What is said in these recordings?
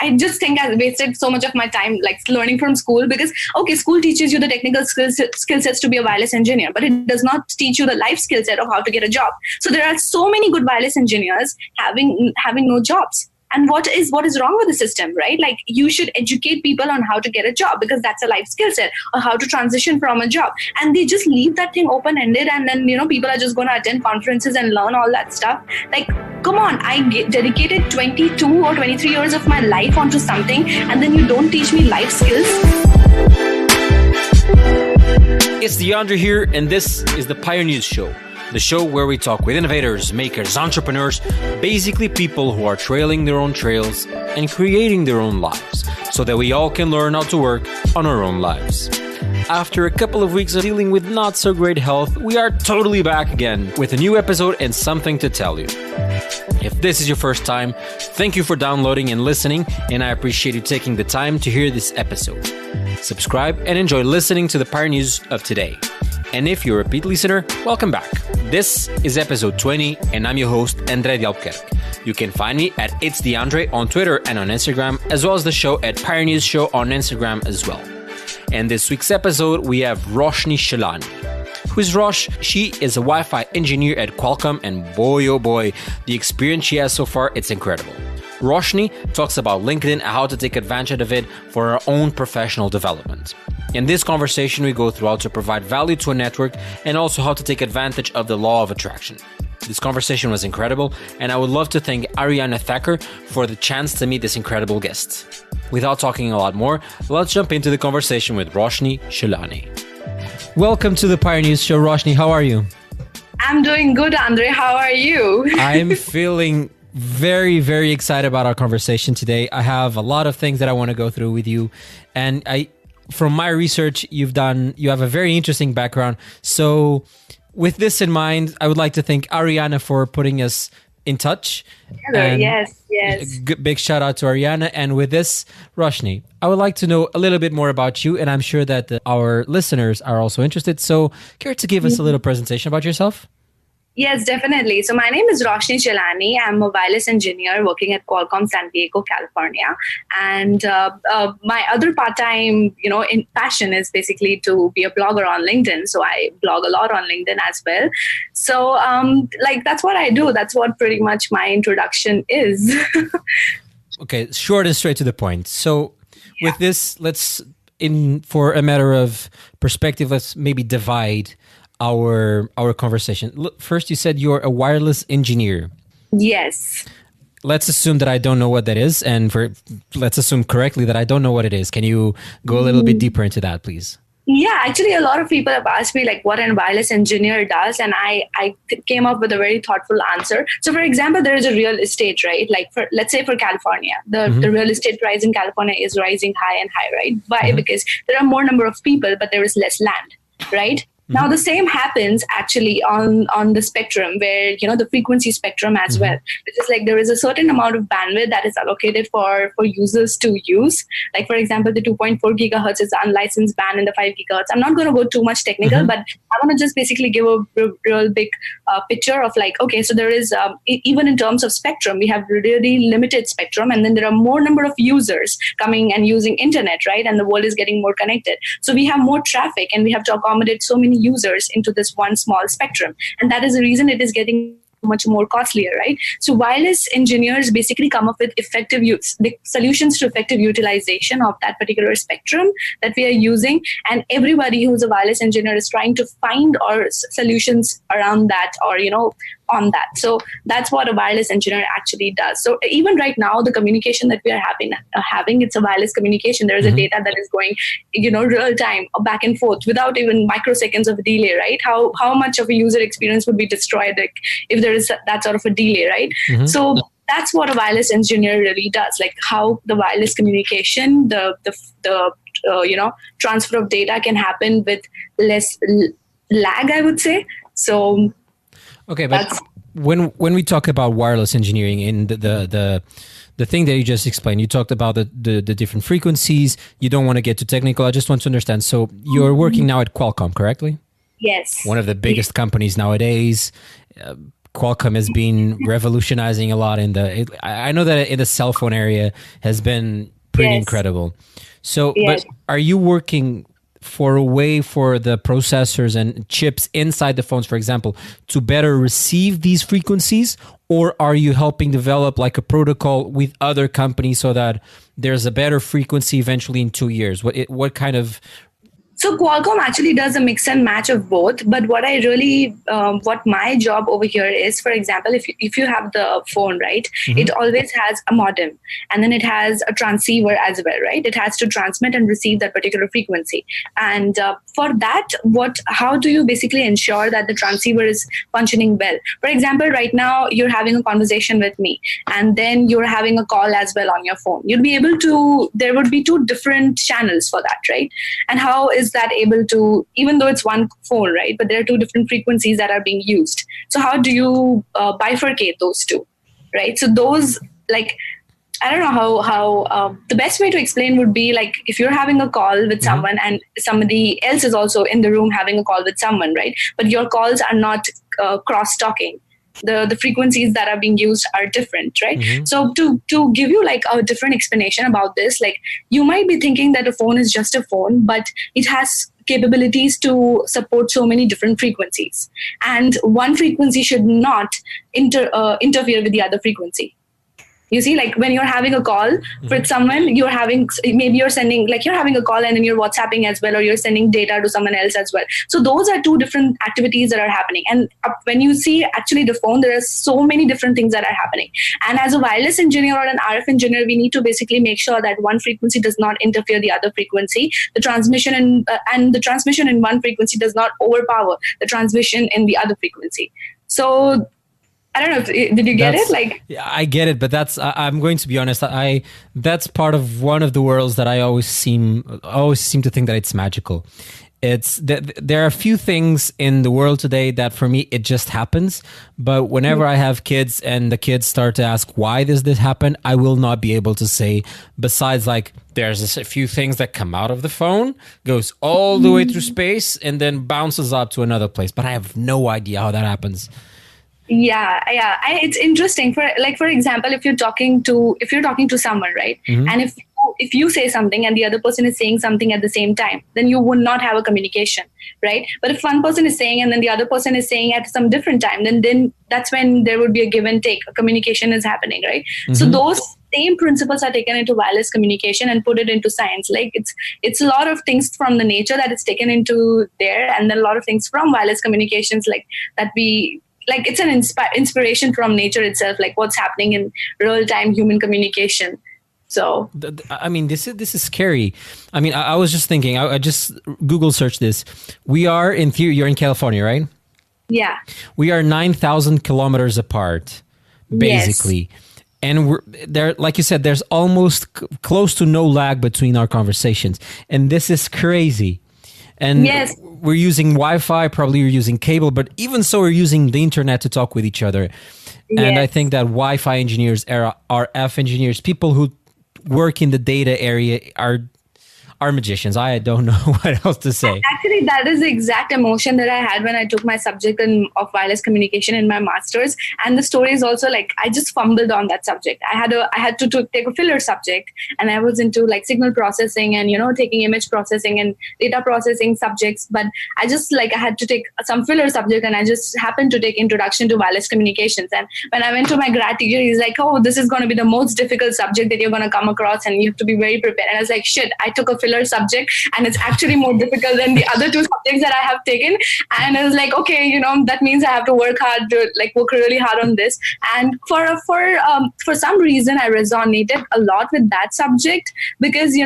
I just think I wasted so much of my time like learning from school because, okay, school teaches you the technical skill sets to be a wireless engineer, but it does not teach you the life skill set of how to get a job. So there are so many good wireless engineers having no jobs. And what is wrong with the system, right? Like you should educate people on how to get a job because that's a life skill set, or how to transition from a job. And they just leave that thing open-ended, and then people are just going to attend conferences and learn all that stuff. Like, come on, I dedicated 22 or 23 years of my life onto something, and then you don't teach me life skills. It's DeAndre here, and this is the Pioneers Show. The show where we talk with innovators, makers, entrepreneurs, basically people who are trailing their own trails and creating their own lives so that we all can learn how to work on our own lives. After a couple of weeks of dealing with not so great health, we are totally back again with a new episode and something to tell you. If this is your first time, thank you for downloading and listening, and I appreciate you taking the time to hear this episode. Subscribe and enjoy listening to the Pioneers of today. And if you're a repeat listener, welcome back. This is episode 20, and I'm your host, André Albuquerque. You can find me at It's DeAndre on Twitter and on Instagram, as well as the show at Pioneers Show on Instagram as well. And this week's episode, we have Roshni Chellani. Who is Rosh? She is a Wi-Fi engineer at Qualcomm, and boy, oh boy, the experience she has so far, it's incredible. Roshni talks about LinkedIn and how to take advantage of it for our own professional development. In this conversation, we go through how to provide value to a network and also how to take advantage of the law of attraction. This conversation was incredible, and I would love to thank Ariana Thacker for the chance to meet this incredible guest. Without talking a lot more, let's jump into the conversation with Roshni Chellani. Welcome to the Pioneers Show, Roshni. How are you? I'm doing good, Andre. How are you? I'm feeling very, very excited about our conversation today. I have a lot of things that I want to go through with you. And from my research, you have a very interesting background. So with this in mind, I would like to thank Ariana for putting us in touch. Yes. Big shout out to Ariana. And with this, Roshni, I would like to know a little bit more about you. And I'm sure that our listeners are also interested. So care to give us a little presentation about yourself? Yes, definitely. So my name is Roshni Chellani. I'm a wireless engineer working at Qualcomm, San Diego, California. And my other part-time, in passion is basically to be a blogger on LinkedIn. So I blog a lot on LinkedIn as well. So that's what I do. That's what pretty much my introduction is. Okay, short and straight to the point. So with this, for a matter of perspective, let's maybe divide our conversation. Look, first, you said you're a wireless engineer. Yes. Let's assume that I don't know what that is, and let's assume correctly that I don't know what it is. Can you go a little bit deeper into that, please? Yeah, actually, a lot of people have asked me like what a wireless engineer does, and I came up with a very thoughtful answer. So, for example, there is a real estate, right? Like let's say for California, the real estate price in California is rising high and high, right? Why? Because there are more number of people, but there is less land, right? Now, the same happens actually on the spectrum where, the frequency spectrum as well. Which is like there is a certain amount of bandwidth that is allocated for users to use. Like, for example, the 2.4 gigahertz is the unlicensed band in the 5 gigahertz. I'm not going to go too much technical, but I want to just basically give a real big picture of like, okay, so there is, even in terms of spectrum, we have really limited spectrum. And then there are more number of users coming and using internet, right? And the world is getting more connected. So we have more traffic and we have to accommodate so many users into this one small spectrum. And that is the reason it is getting much more costlier, right? So wireless engineers basically come up with the solutions to effective utilization of that particular spectrum that we are using. And everybody who's a wireless engineer is trying to find our solutions around that or, on that. So that's what a wireless engineer actually does. So even right now, the communication that we are having, it's a wireless communication. There is a data that is going, real time back and forth without even microseconds of delay, right? How much of a user experience would be destroyed if there is that sort of a delay, right? So that's what a wireless engineer really does, like how the wireless communication, the transfer of data can happen with less lag, I would say. So okay, but when we talk about wireless engineering and the thing that you just explained, you talked about the different frequencies. You don't want to get too technical. I just want to understand. So you're working now at Qualcomm, correctly? Yes. One of the biggest companies nowadays. Qualcomm has been revolutionizing a lot I know that in the cell phone area has been pretty incredible. So, but are you working for a way for the processors and chips inside the phones, for example, to better receive these frequencies? Or are you helping develop like a protocol with other companies so that there's a better frequency eventually in 2 years? What kind of... So Qualcomm actually does a mix and match of both. But what I really, what my job over here is, for example, if you have the phone, right, it always has a modem, and then it has a transceiver as well, right? It has to transmit and receive that particular frequency. And for that, how do you basically ensure that the transceiver is functioning well? For example, right now you're having a conversation with me, and then you're having a call as well on your phone. You'll be able to, there would be two different channels for that, right? And how is that able to, even though it's one phone, right, but there are two different frequencies that are being used. So how do you bifurcate those two, right? So those, like, I don't know how the best way to explain would be like if you're having a call with someone and somebody else is also in the room having a call with someone, right? But your calls are not cross-talking. The frequencies that are being used are different, right? So to give you like a different explanation about this, like you might be thinking that a phone is just a phone, but it has capabilities to support so many different frequencies, and one frequency should not interfere with the other frequency. You see, like when you're having a call with someone, maybe you're sending, like you're having a call and then you're WhatsApping as well, or you're sending data to someone else as well. So those are two different activities that are happening. And when you see actually the phone, there are so many different things that are happening. And as a wireless engineer or an RF engineer, we need to basically make sure that one frequency does not interfere the other frequency. The transmission and the transmission in one frequency does not overpower the transmission in the other frequency. So I don't know. Did you get it? Like, yeah, I get it, but I'm going to be honest. That's part of one of the worlds that I always seem to think that it's magical. It's there are a few things in the world today that for me it just happens. But whenever I have kids and the kids start to ask why does this happen, I will not be able to say. Besides, like there's a few things that come out of the phone, goes all the way through space, and then bounces up to another place. But I have no idea how that happens. Yeah. It's interesting. For example, if you're talking to someone, right, and if you say something and the other person is saying something at the same time, then you would not have a communication, right? But if one person is saying and then the other person is saying at some different time, then that's when there would be a give and take. A communication is happening, right? So those same principles are taken into wireless communication and put it into science. Like it's a lot of things from the nature that is taken into there, and then a lot of things from wireless communications, like that we. Like it's an inspiration from nature itself, like what's happening in real-time human communication. So, I mean, this is scary. I mean, I was just thinking, I just Google searched this. We are in theory, you're in California, right? Yeah. We are 9,000 kilometers apart, basically. Yes. And we're there, like you said, there's almost close to no lag between our conversations. And this is crazy. And we're using Wi-Fi, probably you're using cable, but even so, we're using the internet to talk with each other. And I think that Wi-Fi engineers, RF engineers, people who work in the data area are magicians. I don't know what else to say. Actually, that is the exact emotion that I had when I took my subject of wireless communication in my master's. And the story is also like, I just fumbled on that subject. I had to take a filler subject, and I was into like signal processing and, taking image processing and data processing subjects. But I had to take some filler subject, and I just happened to take introduction to wireless communications. And when I went to my grad teacher, he's like, oh, this is going to be the most difficult subject that you're going to come across, and you have to be very prepared. And I was like, shit, I took a filler subject and it's actually more difficult than the other two subjects that I have taken. And I was like, okay, that means I have to work really hard on this. And for some reason I resonated a lot with that subject because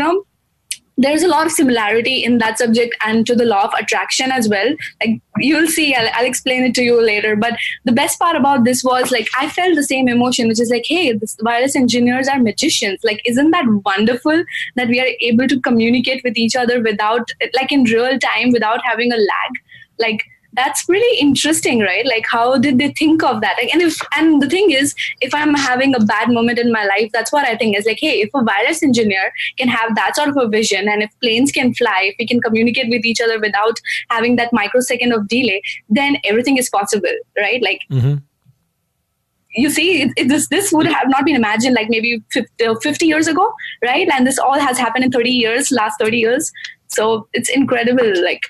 there's a lot of similarity in that subject and to the law of attraction as well. Like you'll see, I'll explain it to you later. But the best part about this was like, I felt the same emotion, which is like, hey, this wireless engineers are magicians. Like, isn't that wonderful that we are able to communicate with each other without, like in real time, without having a lag? Like, that's pretty interesting, right? Like, how did they think of that? Like, and the thing is, if I'm having a bad moment in my life, that's what I think is like, hey, if a wireless engineer can have that sort of a vision, and if planes can fly, if we can communicate with each other without having that microsecond of delay, then everything is possible, right? Like, you see, this would have not been imagined like maybe 50 years ago, right? And this all has happened in last 30 years. So it's incredible, like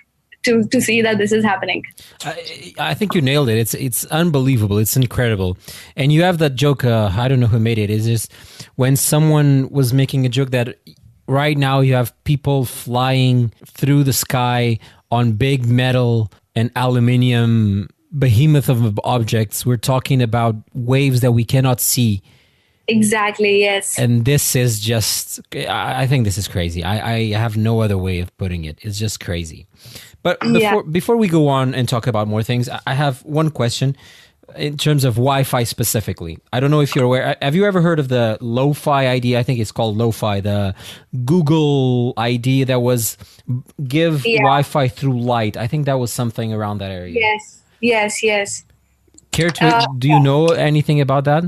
to see that this is happening. I think you nailed it. It's unbelievable. It's incredible. And you have that joke. I don't know who made it. It's just when someone was making a joke that right now you have people flying through the sky on big metal and aluminium behemoth of objects. We're talking about waves that we cannot see. Exactly, yes. And this is just, I think this is crazy. I have no other way of putting it. It's just crazy. But before we go on and talk about more things, I have one question in terms of Wi-Fi specifically. I don't know if you're aware. Have you ever heard of the LoFi idea? I think it's called LoFi, the Google idea that was give Wi-Fi through light. I think that was something around that area. Yes. Care to, do you know anything about that?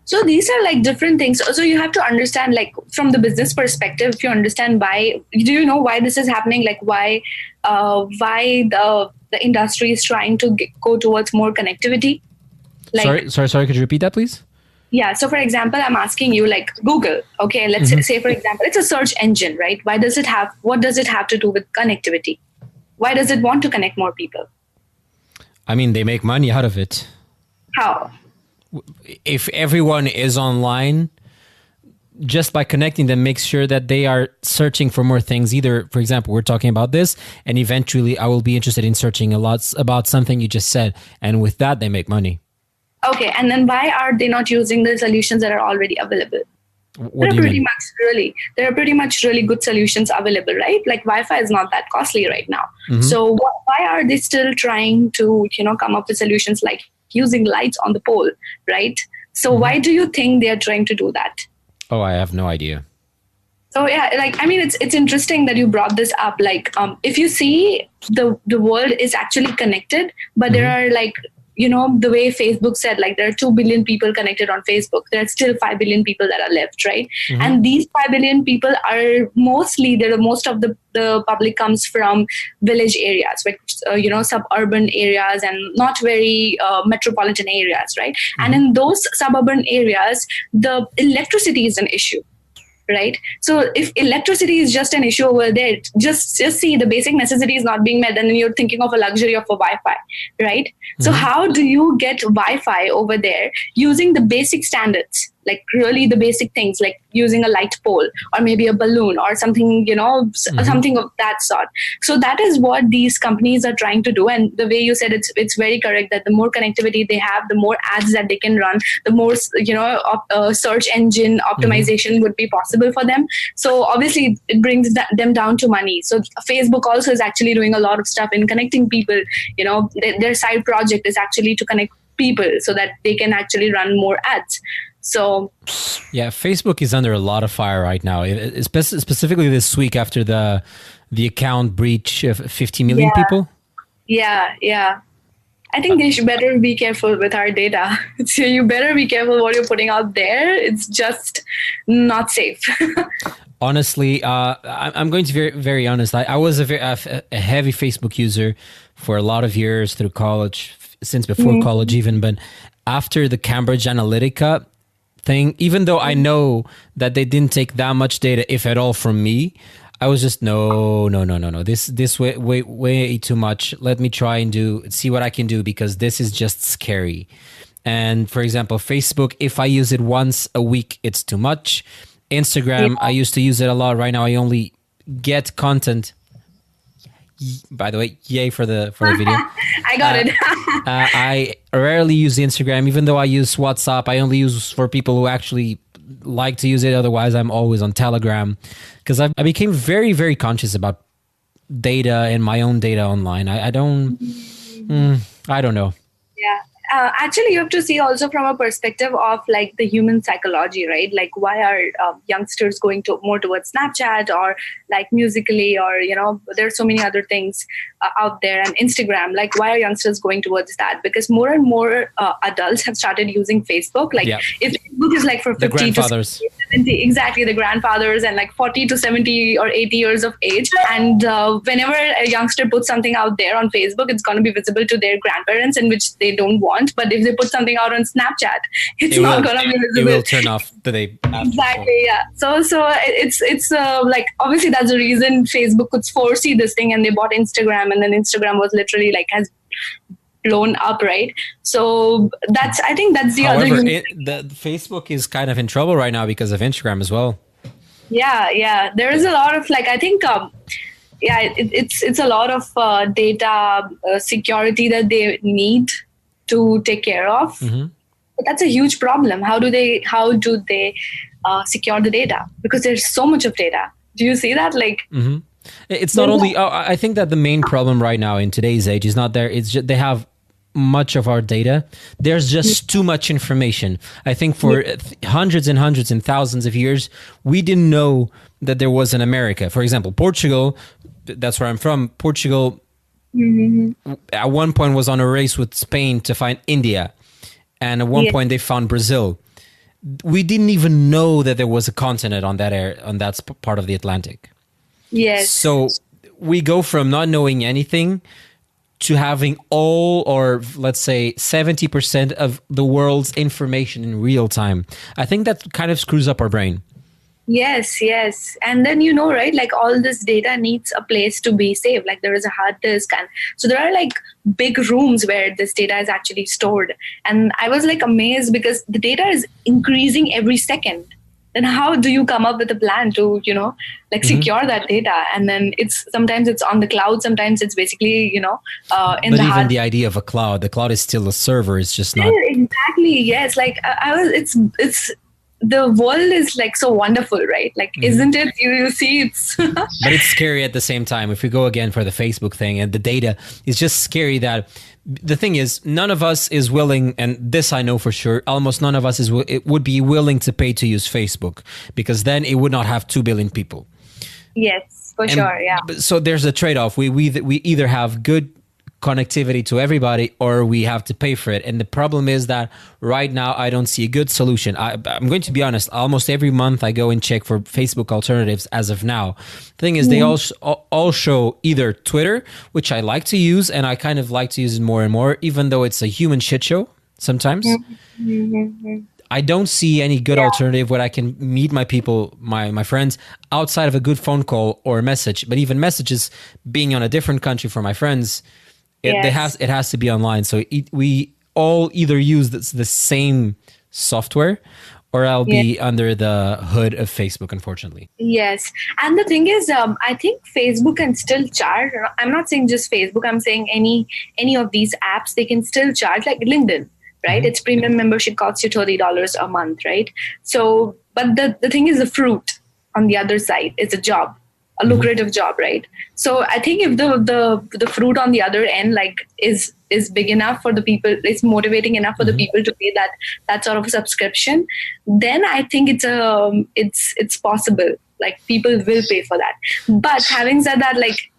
So these are like different things. So you have to understand, like from the business perspective, if you understand why, do you know why this is happening? Like why the industry is trying to go towards more connectivity? Like, sorry. Could you repeat that, please? Yeah. So for example, I'm asking you like Google. Okay. Let's say, for example, it's a search engine, right? What does it have to do with connectivity? Why does it want to connect more people? I mean, they make money out of it. How? If everyone is online, just by connecting them, makes sure that they are searching for more things. Either, for example, we're talking about this, and eventually I will be interested in searching a lot about something you just said. And with that, they make money. Okay. And then why are they not using the solutions that are already available? What do you mean? There are pretty much really good solutions available, right? Like Wi-Fi is not that costly right now. Mm-hmm. So why are they still trying to, come up with solutions like using lights on the pole, right? So why do you think they are trying to do that? Oh, I have no idea. So it's interesting that you brought this up. Like, if you see the world is actually connected, but there are like, the way Facebook said, like there are 2 billion people connected on Facebook. There are still 5 billion people that are left, right? And these 5 billion people are most of the public comes from village areas, like, suburban areas and not very metropolitan areas, right? And in those suburban areas, the electricity is an issue. Right. So if electricity is just an issue over there, just see the basic necessities not being met, and then you're thinking of a luxury of a Wi-Fi, right? So how do you get Wi-Fi over there using the basic standards, like really the basic things, like using a light pole or maybe a balloon or something, something of that sort. So that is what these companies are trying to do. And the way you said, it's very correct that the more connectivity they have, the more ads that they can run, the more, search engine optimization would be possible for them. So obviously it brings them down to money. So Facebook also is actually doing a lot of stuff in connecting people. Their side project is actually to connect people so that they can actually run more ads. So yeah, Facebook is under a lot of fire right now, specifically this week after the account breach of 50 million people. Yeah. I think they should better be careful with our data. So you better be careful what you're putting out there. It's just not safe. Honestly, I'm going to be very, very honest. I was a heavy Facebook user for a lot of years through college, since before college even. But after the Cambridge Analytica thing, even though I know that they didn't take that much data, if at all, from me, I was just no. This way too much. Let me try and see what I can do, because this is just scary. And for example, Facebook, if I use it once a week, it's too much. Instagram, I used to use it a lot. Right now, I only get content. By the way, yay for the video. I got it. I rarely use Instagram, even though I use WhatsApp. I only use for people who actually like to use it. Otherwise, I'm always on Telegram, because I became very, very conscious about data and my own data online. I don't know. Yeah. Actually, you have to see also from a perspective of like the human psychology, right? Like why are youngsters going more towards Snapchat or like Musically, or, there's so many other things out there, and Instagram. Like why are youngsters going towards that? Because more and more adults have started using Facebook. Like if Facebook is like for 50 grandfathers. to 60, 70, exactly, the grandfathers and like 40 to 70 or 80 years of age. And whenever a youngster puts something out there on Facebook, it's going to be visible to their grandparents, in which they don't want. But if they put something out on Snapchat, it's not going to be visible. It will turn off the day after. Exactly, yeah. So it's like, obviously that's the reason Facebook could foresee this thing, and they bought Instagram, and then Instagram was literally like has blown up, right? So I think that's the However, other. The Facebook is kind of in trouble right now because of Instagram as well. Yeah. There is a lot of like, I think, it's a lot of data security that they need to take care of. Mm-hmm. But that's a huge problem. How do they secure the data? Because there's so much of data. Do you see that? Like, mm-hmm. It's not only. I think that the main problem right now in today's age is not there. It's just they have much of our data. There's just too much information. I think for hundreds and hundreds and thousands of years, we didn't know that there was an America. For example, Portugal, that's where I'm from. Portugal, at one point was on a race with Spain to find India. And at one point they found Brazil. We didn't even know that there was a continent on that part of the Atlantic. Yes. So we go from not knowing anything to having all, or let's say 70% of the world's information in real time. I think that kind of screws up our brain. Yes. And then, right, like all this data needs a place to be saved. Like there is a hard disk. And so there are like big rooms where this data is actually stored. And I was like amazed because the data is increasing every second. Then how do you come up with a plan to, secure that data? And then sometimes it's on the cloud. Sometimes it's basically, in but the even hard. the idea of a cloud, the cloud is still a server. It's just not. Yeah, exactly. Yes. Like it's the world is like so wonderful, right? Like, isn't it? You see, it's. But it's scary at the same time. If we go again for the Facebook thing and the data, it's just scary that the thing is, none of us is willing, and this I know for sure, almost none of us would be willing to pay to use Facebook, because then it would not have 2 billion people. Yes, for sure. Yeah. So there's a trade-off. We either have good connectivity to everybody or we have to pay for it. And the problem is that right now I don't see a good solution. I'm going to be honest, almost every month I go and check for Facebook alternatives as of now. The thing is, they all show either Twitter, which I like to use, and I kind of like to use it more and more, even though it's a human shit show sometimes. I don't see any good alternative where I can meet my people, my friends, outside of a good phone call or a message. But even messages, being on a different country for my friends, it has to be online. So we all either use the same software, or I'll be under the hood of Facebook, unfortunately. Yes. And the thing is, I think Facebook can still charge. I'm not saying just Facebook. I'm saying any of these apps, they can still charge, like LinkedIn, right? Its premium membership costs you $30 a month, right? So, but the thing is, the fruit on the other side is a job. A lucrative job, right? So I think if the fruit on the other end is big enough for the people, it's motivating enough for the people to pay that sort of subscription, then I think it's possible. Like, people will pay for that. But having said that, like,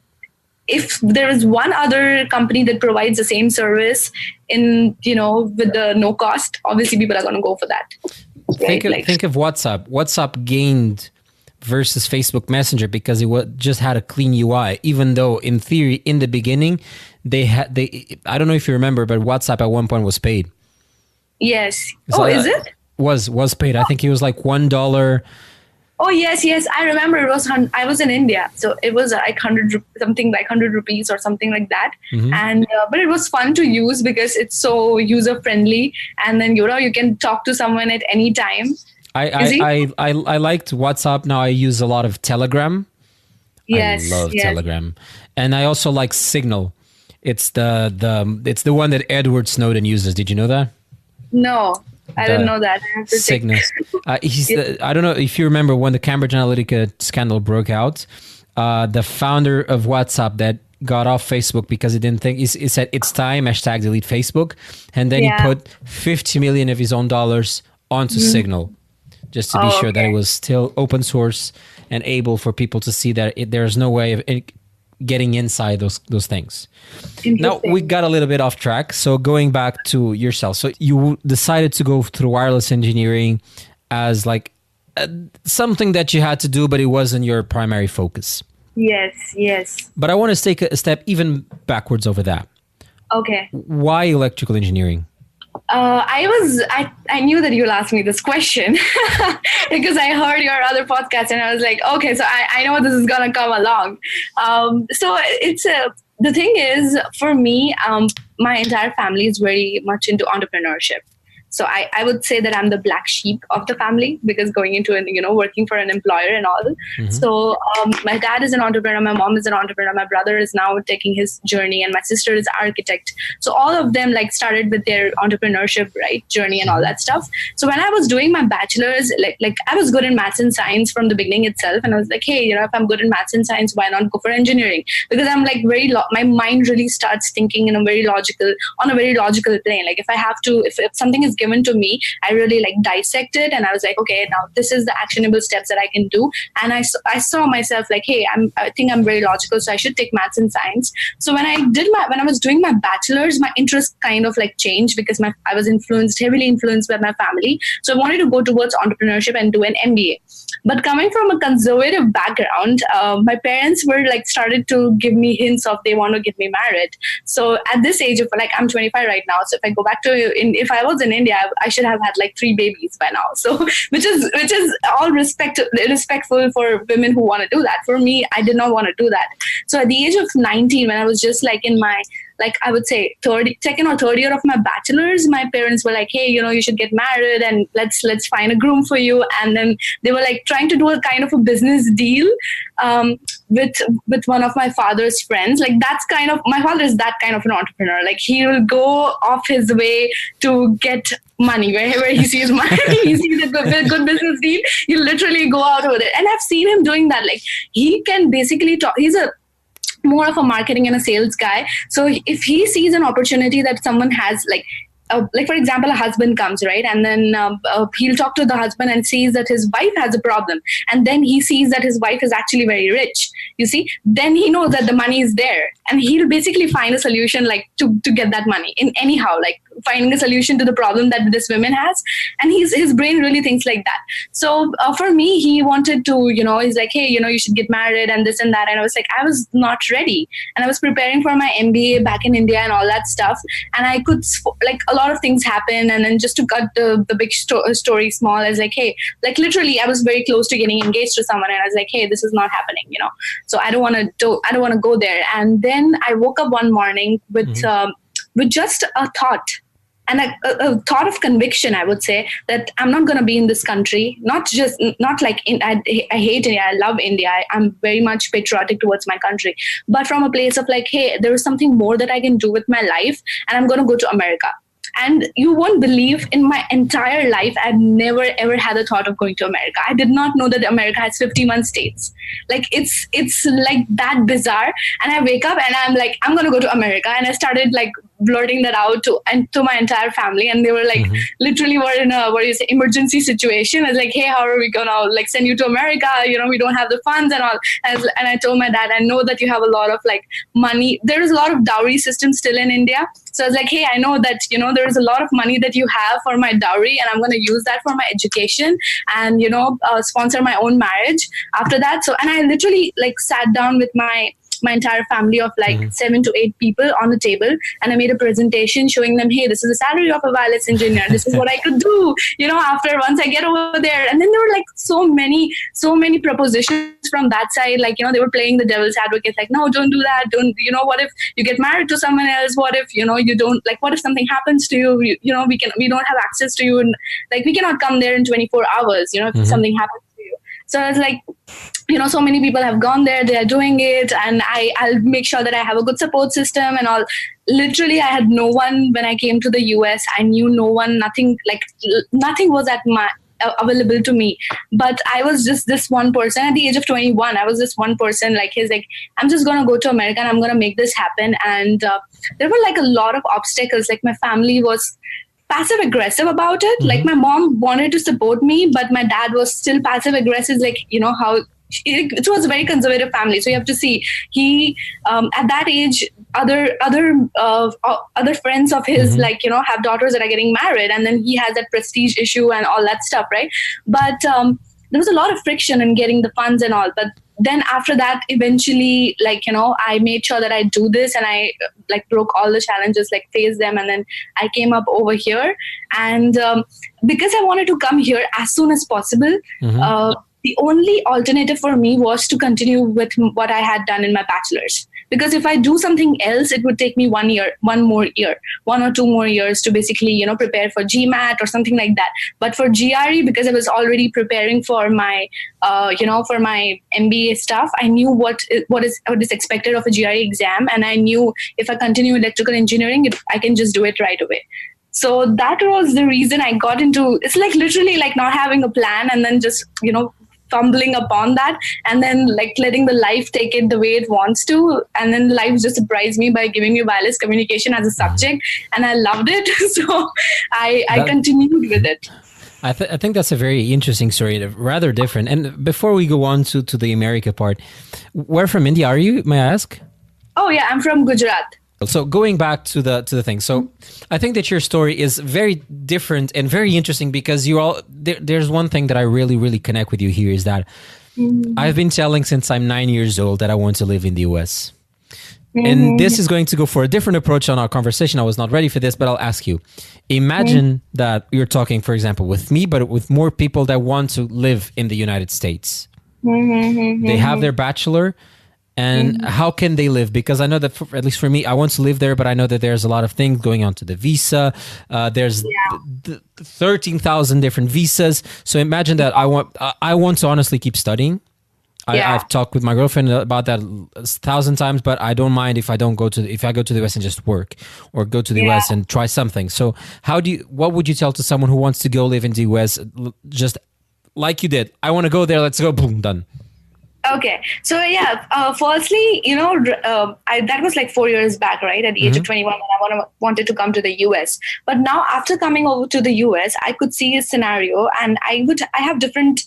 if there is one other company that provides the same service with the no cost, obviously people are going to go for that. Right? Think of WhatsApp. WhatsApp gained versus Facebook Messenger because it just had a clean UI, even though in theory in the beginning I don't know if you remember, but WhatsApp at one point was paid. Yes. So is it? Was paid. I think it was like $1. Oh yes, I remember it was. I was in India, so it was like 100 rupees or something like that. And but it was fun to use because it's so user friendly, and then you can talk to someone at any time. I liked WhatsApp. Now I use a lot of Telegram. Yes, I love Telegram, and I also like Signal. It's the one that Edward Snowden uses. Did you know that? No, I didn't know that. I have to Signal. I don't know if you remember when the Cambridge Analytica scandal broke out. The founder of WhatsApp that got off Facebook because he didn't think he said it's time #delete Facebook, and then he put 50 million of his own dollars onto Signal, just to be sure that it was still open source and able for people to see that there's no way of getting inside those things. Now, we got a little bit off track. So going back to yourself. So you decided to go through wireless engineering as like something that you had to do, but it wasn't your primary focus. Yes. But I want to take a step even backwards over that. Okay. Why electrical engineering? I knew that you'll ask me this question because I heard your other podcast and I was like, okay, so I know this is going to come along. So the thing is, for me, my entire family is very much into entrepreneurship. So I would say that I'm the black sheep of the family because going into working for an employer and all. Mm-hmm. So my dad is an entrepreneur, my mom is an entrepreneur, my brother is now taking his journey, and my sister is an architect. So all of them like started with their entrepreneurship journey and all that stuff. So when I was doing my bachelor's, like I was good in maths and science from the beginning itself, and I was like, hey, if I'm good in maths and science, why not go for engineering? Because I'm like my mind really starts thinking on a very logical plane. Like if something is given to me, I really like dissect it, and I was like, okay, now this is the actionable steps that I can do. And I saw myself like, hey, I think I'm very logical, so I should take maths and science. So when I was doing my bachelor's, my interest kind of like changed because I was heavily influenced by my family. So I wanted to go towards entrepreneurship and do an MBA. But coming from a conservative background, my parents were like started to give me hints of they want to get me married. So at this age of like, I'm 25 right now. So if I go back if I was in India, I should have had like 3 babies by now. So which is all respectful for women who want to do that. For me, I did not want to do that. So at the age of 19, when I was just like in my, like I would say second or third year of my bachelor's, my parents were like, hey, you should get married and let's find a groom for you. And then they were like trying to do a kind of a business deal with one of my father's friends. Like my father is that kind of an entrepreneur. Like he will go off his way to get money wherever he sees money. He sees a good business deal, you literally go out with it. And I've seen him doing that. Like he can basically talk. He's more of a marketing and a sales guy. So if he sees an opportunity that someone has, like for example, a husband comes, right? And then he'll talk to the husband and sees that his wife has a problem. And then he sees that his wife is actually very rich. You see, then he knows that the money is there. And he'll basically find a solution like to get that money in anyhow, like finding a solution to the problem that this woman has. And his brain really thinks like that. So for me, he wanted to, he's like, hey, you should get married and this and that. And I was like, I was not ready. And I was preparing for my MBA back in India and all that stuff. And I could, like, a lot of things happen. And then just to cut the big story small, I was like, hey, like literally I was very close to getting engaged to someone. And I was like, hey, this is not happening, so I don't want to go there. And then I woke up one morning with just a thought. And a thought of conviction, I would say, that I'm not going to be in this country. Not like I hate India. I love India. I'm very much patriotic towards my country. But from a place of like, hey, there is something more that I can do with my life. And I'm going to go to America. And you won't believe, in my entire life, I've never, ever had a thought of going to America. I did not know that America has 51 states. Like, it's like that bizarre. And I wake up and I'm like, I'm going to go to America. And I started like blurting that out to my entire family. And they were like, literally we're in a, emergency situation. I was like, hey, how are we going to like send you to America? We don't have the funds and all. And I told my dad, I know that you have a lot of like money. There is a lot of dowry system still in India. So I was like, hey, I know that, there is a lot of money that you have for my dowry, and I'm going to use that for my education and, sponsor my own marriage after that. So, and I literally like sat down with my entire family of like 7 to 8 people on the table, and I made a presentation showing them, hey, this is the salary of a wireless engineer. This is what I could do, after once I get over there. And then there were like so many propositions from that side. Like, they were playing the devil's advocate, like, no, don't do that. Don't, what if you get married to someone else? What if, you don't, like, what if something happens to you? We don't have access to you. And like, we cannot come there in 24 hours, if something happens to you. So I was like, so many people have gone there, they are doing it, and I'll make sure that I have a good support system and all. Literally, I had no one when I came to the US. I knew no one, nothing was available to me. But I was just this one person at the age of 21. I was this one person, like, he's like, I'm just going to go to America and I'm going to make this happen. And there were like a lot of obstacles. Like, my family was passive aggressive about it. Like, my mom wanted to support me, but my dad was still passive aggressive. Like, how it was a very conservative family. So you have to see, he at that age, other friends of his, like, have daughters that are getting married, and then he has that prestige issue and all that stuff, right? But there was a lot of friction in getting the funds and all. But then after that, eventually, like, I made sure that I do this, and I like broke all the challenges, like faced them. And then I came up over here. And because I wanted to come here as soon as possible, the only alternative for me was to continue with what I had done in my bachelor's. Because if I do something else, it would take me 1 or 2 more years to basically, prepare for GMAT or something like that. But for GRE, because I was already preparing for my, for my MBA stuff, I knew what is expected of a GRE exam. And I knew if I continue electrical engineering, I can just do it right away. So that was the reason I got into, it's like literally like not having a plan and then just, fumbling upon that, and then like letting the life take it the way it wants to. And then life just surprised me by giving me wireless communication as a subject, and I loved it. So I continued with it. I think that's a very interesting story, rather different. And before we go on to the America part, where from India are you, may I ask? Oh yeah, I'm from Gujarat. So going back to the thing, so I think that your story is very different and very interesting, because there's one thing that I really, really connect with you here is that I've been telling since I'm 9 years old that I want to live in the US. And this is going to go for a different approach on our conversation. I was not ready for this, but I'll ask you. Imagine that you're talking, for example, with me, but with more people that want to live in the United States. They have their bachelor. And how can they live? Because I know that, at least for me, I want to live there, but I know that there's a lot of things going on to the visa. There's 13,000 different visas. So imagine that I want to honestly keep studying. I've talked with my girlfriend about that 1,000 times, but I don't mind if I go to the US and just work, or go to the US and try something. So what would you tell to someone who wants to go live in the US, just like you did? I want to go there. Let's go. Boom, done. Okay. So firstly, that was like 4 years back, right? At the age of 21, when I wanted to come to the US. But now after coming over to the US, I could see a scenario, and I have different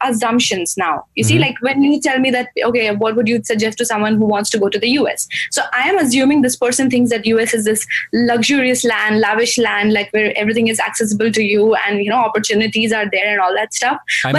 assumptions now. You see, like when you tell me that, okay, what would you suggest to someone who wants to go to the US? So I am assuming this person thinks that US is this luxurious land, lavish land, like where everything is accessible to you, and opportunities are there and all that stuff. I'm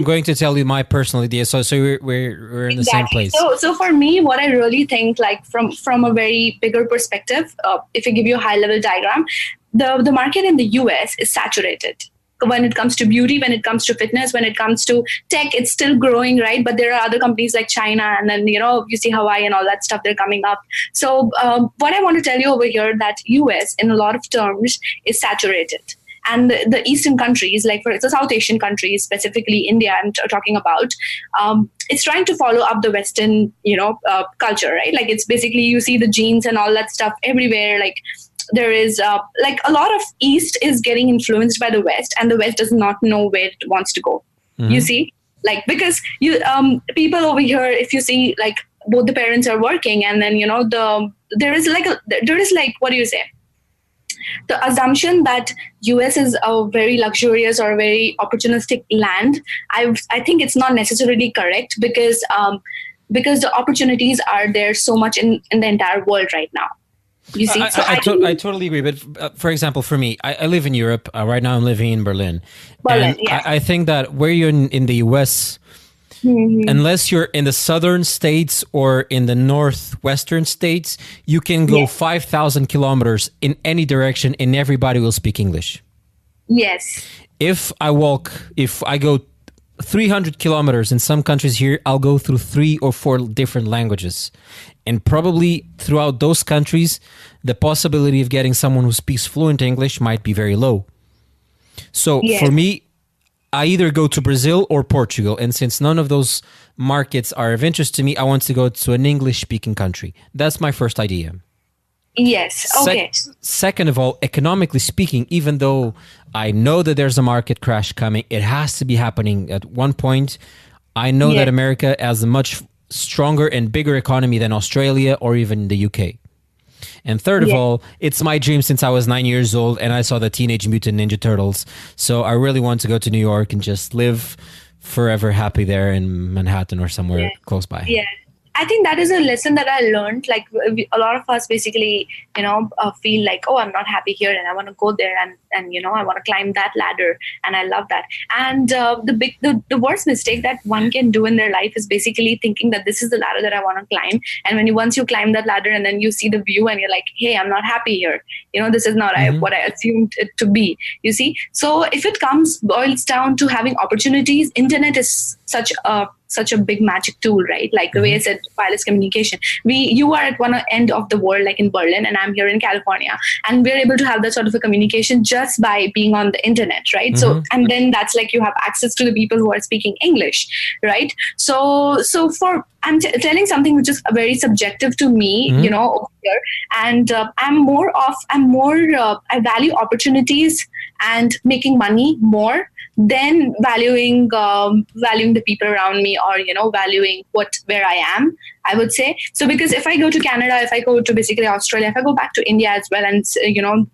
going to tell you my personal idea. So we're in the same place. So for me, what I really think, like from a very bigger perspective, if I give you a high level diagram, the market in the US is saturated. When it comes to beauty, when it comes to fitness, when it comes to tech, it's still growing, right? But there are other companies like China, and then, you see Hawaii and all that stuff, they're coming up. So what I want to tell you over here, that US in a lot of terms is saturated. And the Eastern countries, like for the South Asian countries, specifically India, I'm talking about, it's trying to follow up the Western, culture, right? Like it's basically, you see the jeans and all that stuff everywhere. Like there is like a lot of East is getting influenced by the West, and the West does not know where it wants to go. You see, like because people over here, if you see, like both the parents are working, and then there is like what do you say? The assumption that US is a very luxurious or very opportunistic land, I think it's not necessarily correct, because the opportunities are there so much in the entire world right now. You see, I totally agree. But for example, for me, I live in Europe. Right now I'm living in Berlin. And yes. I think that where you're in the US, unless you're in the southern states or in the northwestern states, you can go 5,000 kilometers in any direction and everybody will speak English. Yes. If I go 300 kilometers in some countries here, I'll go through 3 or 4 different languages. And probably throughout those countries, the possibility of getting someone who speaks fluent English might be very low. So for me, I either go to Brazil or Portugal. And since none of those markets are of interest to me, I want to go to an English-speaking country. That's my first idea. Yes. Okay. Second of all, economically speaking, even though I know that there's a market crash coming, it has to be happening at one point. I know that America has a much stronger and bigger economy than Australia or even the UK. And third of all, it's my dream since I was 9 years old and I saw the Teenage Mutant Ninja Turtles. So I really want to go to New York and just live forever happy there in Manhattan or somewhere close by. Yeah. I think that is a lesson that I learned. Like a lot of us basically, feel like, oh, I'm not happy here and I want to go there and I want to climb that ladder and I love that. And the worst mistake that one can do in their life is basically thinking that this is the ladder that I want to climb. And once you climb that ladder and then you see the view and you're like, hey, I'm not happy here. This is not what I assumed it to be. You see? So if it boils down to having opportunities, internet is such a big magic tool, right? Like the way I said, wireless communication. You are at one end of the world, like in Berlin, and I'm here in California, and we're able to have that sort of a communication just by being on the internet, right? So, and then that's like you have access to the people who are speaking English, right? So I'm telling something which is very subjective to me, over here, and I value opportunities and making money more than valuing the people around me, or valuing where I am, I would say. So because if I go to Canada, if I go to basically Australia, if I go back to India as well, and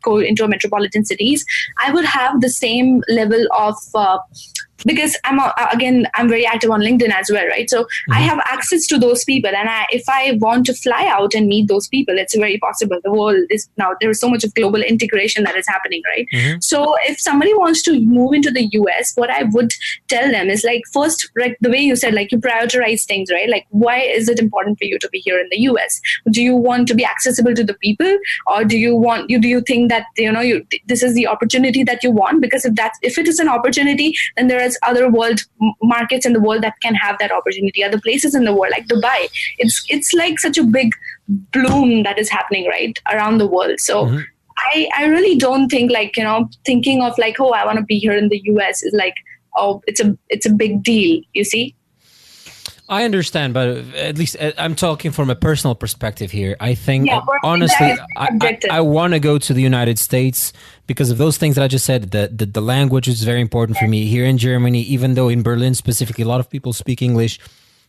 go into a metropolitan cities, I would have the same level of because I'm very active on LinkedIn as well, right? So I have access to those people, and if I want to fly out and meet those people, it's very possible. The world is now, there's so much of global integration that is happening, right? So if somebody wants to move into the US, what I would tell them is like, first, like the way you said, like you prioritize things, right? Like, why is it important for you to be here in the US? Do you want to be accessible to the people, or do you think that this is the opportunity that you want? Because if it is an opportunity, then there is other world markets in the world that can have that opportunity. Other places in the world, like Dubai, it's like such a big bloom that is happening right around the world. So I really don't think like thinking of like, oh, I want to be here in the US is like, oh, it's a big deal. You see. I understand, but at least I'm talking from a personal perspective here. I think, honestly, I want to go to the United States because of those things that I just said. The language is very important for me. Here in Germany, even though in Berlin specifically, a lot of people speak English,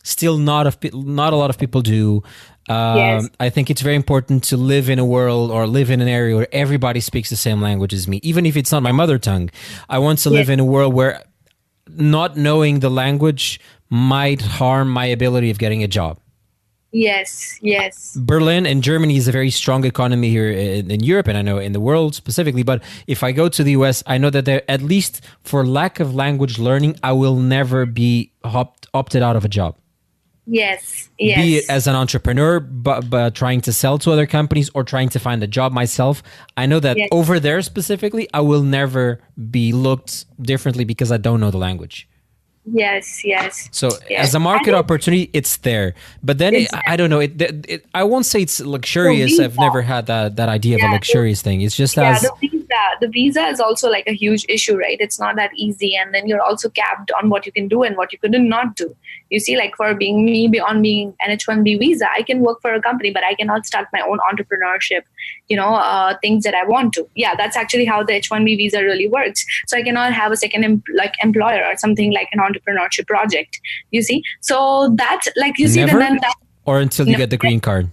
still not a lot of people do. I think it's very important to live in a world or live in an area where everybody speaks the same language as me, even if it's not my mother tongue. I want to live in a world where not knowing the language might harm my ability of getting a job. Yes. Berlin and Germany is a very strong economy here in Europe, and I know in the world specifically. But if I go to the US, I know that at least for lack of language learning, I will never be opted out of a job. Yes. Be it as an entrepreneur, but trying to sell to other companies or trying to find a job myself. I know that over there specifically, I will never be looked differently because I don't know the language. Yes. So as a market opportunity, it's there. But then I don't know. I won't say it's luxurious. I've never had that idea of a luxurious thing. It's just the visa is also like a huge issue, right? It's not that easy, and then you're also capped on what you can do and what you couldn't not do. You see, like for being an H-1B visa, I can work for a company, but I cannot start my own entrepreneurship. Things that I want to. Yeah, that's actually how the H-1B visa really works. So I cannot have a second employer or something like an entrepreneurship project. You see, so that's like you see. Never? Then or until you get the green card.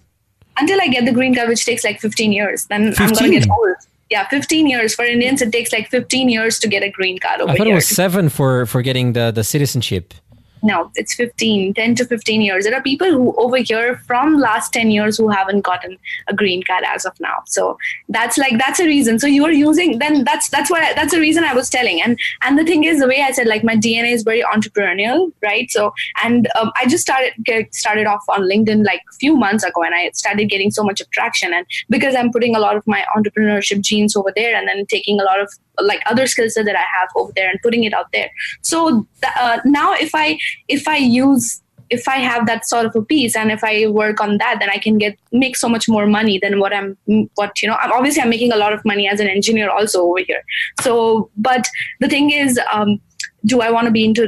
Until I get the green card, which takes like 15 years. Then 15? I'm gonna get old. Yeah, 15 years. For Indians, it takes like 15 years to get a green card over here. I thought it was 7 for getting the citizenship. No, it's 10 to 15 years. There are people who over here from last 10 years who haven't gotten a green card as of now. So that's a reason. So you are using, then that's the reason I was telling. And the thing is, the way I said, like my DNA is very entrepreneurial, right? So, and I just started off on LinkedIn like a few months ago, and I started getting so much traction. And because I'm putting a lot of my entrepreneurship genes over there, and then taking a lot of like other skills that I have over there and putting it out there. So now if I have that sort of a piece and if I work on that, then I can make so much more money than I'm making a lot of money as an engineer also over here. So, but the thing is, do I want to be into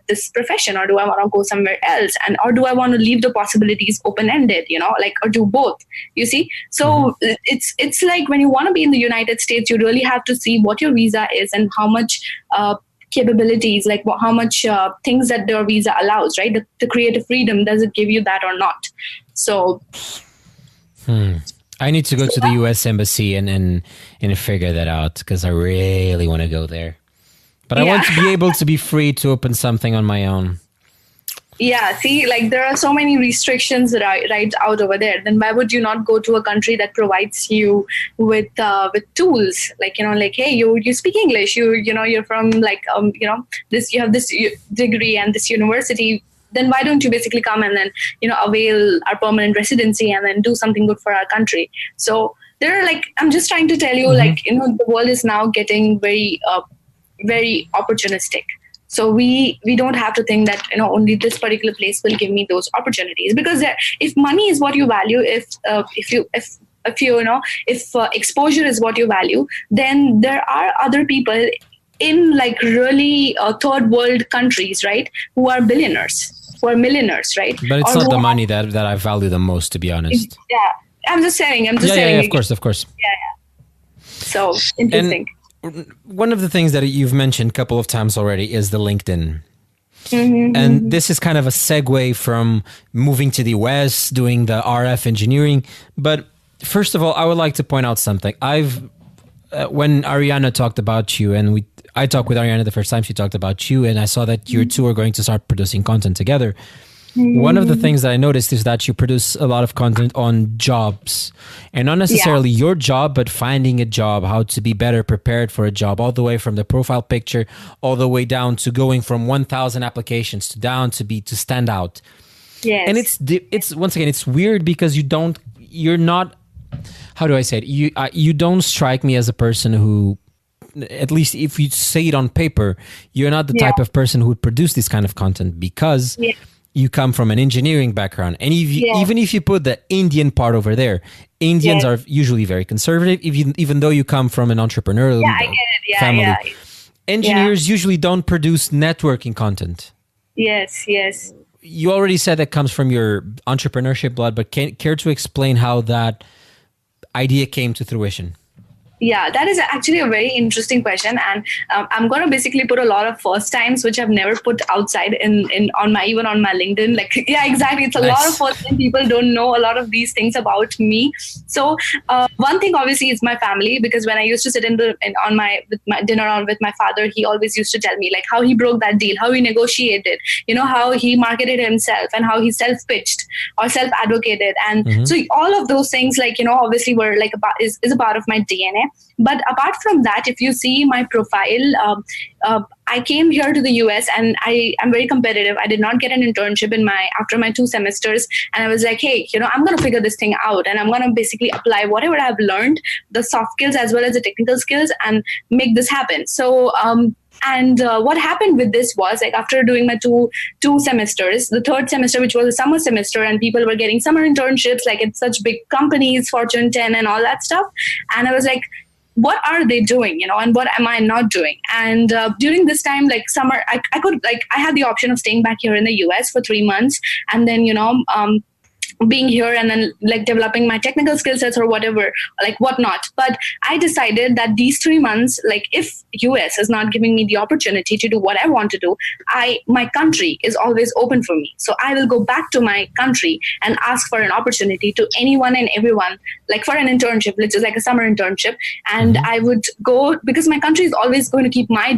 this profession, or do I want to go somewhere else, or do I want to leave the possibilities open-ended, or do both, you see? So it's like when you want to be in the United States, you really have to see what your visa is and how much capabilities, like how much things that your visa allows, right? The creative freedom, does it give you that or not? So I need to go to the US Embassy and figure that out, because I really want to go there. But I want to be able to be free to open something on my own. Yeah, see, like there are so many restrictions right out over there. Then why would you not go to a country that provides you with tools? Like, like, hey, you speak English, you're from like this, you have this degree and this university. Then why don't you basically come and then avail our permanent residency and then do something good for our country? So there are like, I'm just trying to tell you, like, the world is now getting very opportunistic. So we don't have to think that only this particular place will give me those opportunities, because if money is what you value, if exposure is what you value, then there are other people in like really third world countries, right, who are billionaires, who are millionaires, right? But it's not the money that I value the most, to be honest. Yeah, I'm just saying. Yeah, of course. Yeah. So interesting. And one of the things that you've mentioned a couple of times already is the LinkedIn. Mm-hmm. And this is kind of a segue from moving to the US, doing the RF engineering. But first of all, I would like to point out something. When Ariana talked about you, and I talked with Ariana the first time she talked about you, and I saw that you two are going to start producing content together. One of the things that I noticed is that you produce a lot of content on jobs, and not necessarily your job, but finding a job, how to be better prepared for a job, all the way from the profile picture, all the way down to going from 1,000 applications to stand out. Yes. And it's once again, it's weird because you're not, how do I say it? You don't strike me as a person who, at least if you say it on paper, you're not the type of person who would produce this kind of content, because you come from an engineering background. And even if you put the Indian part over there, Indians are usually very conservative, even though you come from an entrepreneurial family. Engineers usually don't produce networking content. Yes. You already said that comes from your entrepreneurship blood, but care to explain how that idea came to fruition? Yeah, that is actually a very interesting question, and I'm going to basically put a lot of first times which I've never put outside on my LinkedIn. Like, yeah, exactly. It's a lot of first time. People don't know a lot of these things about me. So one thing obviously is my family, because when I used to sit with my dinner with my father, he always used to tell me like how he broke that deal, how he negotiated, how he marketed himself, and how he self-pitched or self-advocated, and so all of those things, like obviously were like is a part of my DNA. But apart from that, if you see my profile, I came here to the US and I am very competitive. I did not get an internship after my 2 semesters. And I was like, hey, I'm going to figure this thing out, and I'm going to basically apply whatever I've learned, the soft skills as well as the technical skills, and make this happen. So, what happened with this was, like, after doing my two semesters, the third semester, which was a summer semester, and people were getting summer internships, like at such big companies, Fortune 10 and all that stuff. And I was like, what are they doing, and what am I not doing? And during this time, like summer, I had the option of staying back here in the US for 3 months, and then, being here and then like developing my technical skill sets or whatever, like whatnot. But I decided that these 3 months, like if US is not giving me the opportunity to do what I want to do, my country is always open for me. So I will go back to my country and ask for an opportunity to anyone and everyone, like for an internship, which is like a summer internship. And I would go, because my country is always going to keep my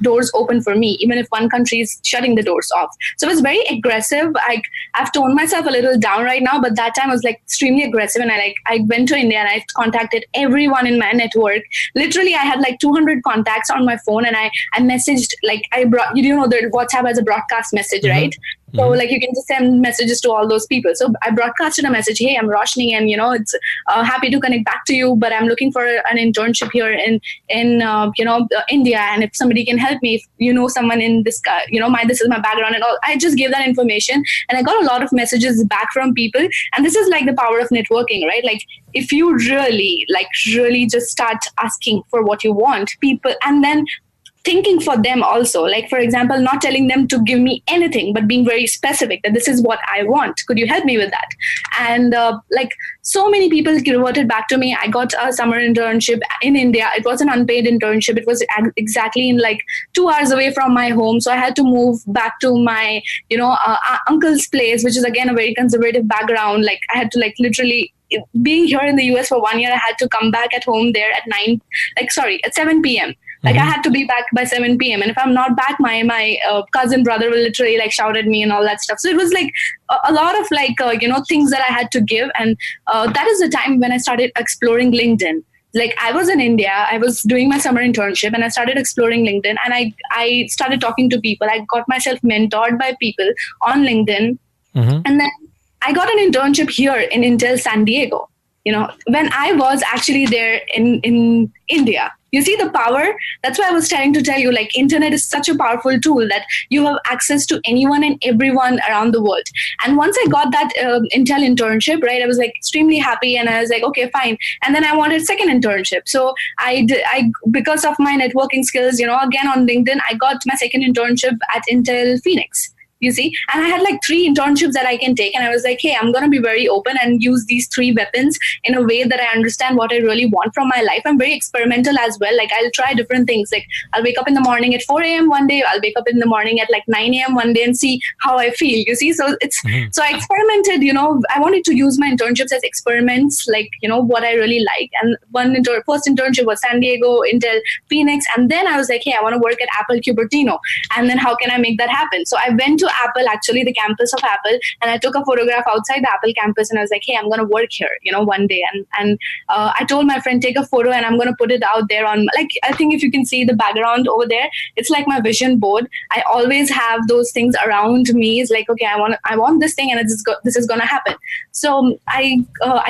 doors open for me, even if one country is shutting the doors off. So it's very aggressive. I've toned myself a little down right now, but that time I was like extremely aggressive, and I went to India and I contacted everyone in my network. Literally, I had like 200 contacts on my phone, and I messaged, like the WhatsApp as a broadcast message, right? So like you can just send messages to all those people. So I broadcasted a message, hey, I'm Roshni, and it's happy to connect back to you, but I'm looking for an internship here in India, and if somebody can help me, if someone in this, this is my background and all. I just gave that information, and I got a lot of messages back from people. And this is like the power of networking, right? Like if you really just start asking for what you want, people, and then thinking for them also, like for example, not telling them to give me anything, but being very specific that this is what I want. Could you help me with that? And like so many people reverted back to me. I got a summer internship in India. It was an unpaid internship. It was exactly in like 2 hours away from my home. So I had to move back to my, uncle's place, which is again a very conservative background. Like I had to like literally, being here in the US for 1 year, I had to come back at home there at 7 p.m. Like I had to be back by 7 p.m. And if I'm not back, my cousin brother will literally like shout at me and all that stuff. So it was like a lot of like, things that I had to give. And that is the time when I started exploring LinkedIn. Like I was in India, I was doing my summer internship and I started exploring LinkedIn, and I started talking to people. I got myself mentored by people on LinkedIn. And then I got an internship here in Intel San Diego, when I was actually there in India. You see the power? That's why I was trying to tell you, like, internet is such a powerful tool that you have access to anyone and everyone around the world. And once I got that Intel internship, right, I was like extremely happy, and I was like, okay, fine. And then I wanted second internship. So I because of my networking skills, again on LinkedIn, I got my second internship at Intel Phoenix. You see, and I had like 3 internships that I can take, and I was like, hey, I'm going to be very open and use these 3 weapons in a way that I understand what I really want from my life. I'm very experimental as well. Like I'll try different things. Like I'll wake up in the morning at 4 a.m. one day, I'll wake up in the morning at like 9 a.m. one day and see how I feel. You see, so it's so I experimented. I wanted to use my internships as experiments, like what I really like. And first internship was San Diego, Intel Phoenix, and then I was like, hey, I want to work at Apple Cupertino, and then how can I make that happen? So I went to Apple, actually the campus of Apple, and I took a photograph outside the Apple campus, and I was like, hey, I'm going to work here, one day. And I told my friend, take a photo and I'm going to put it out there on, like, I think if you can see the background over there, it's like my vision board. I always have those things around me. It's like, okay, I want this thing, and this is going to happen. So I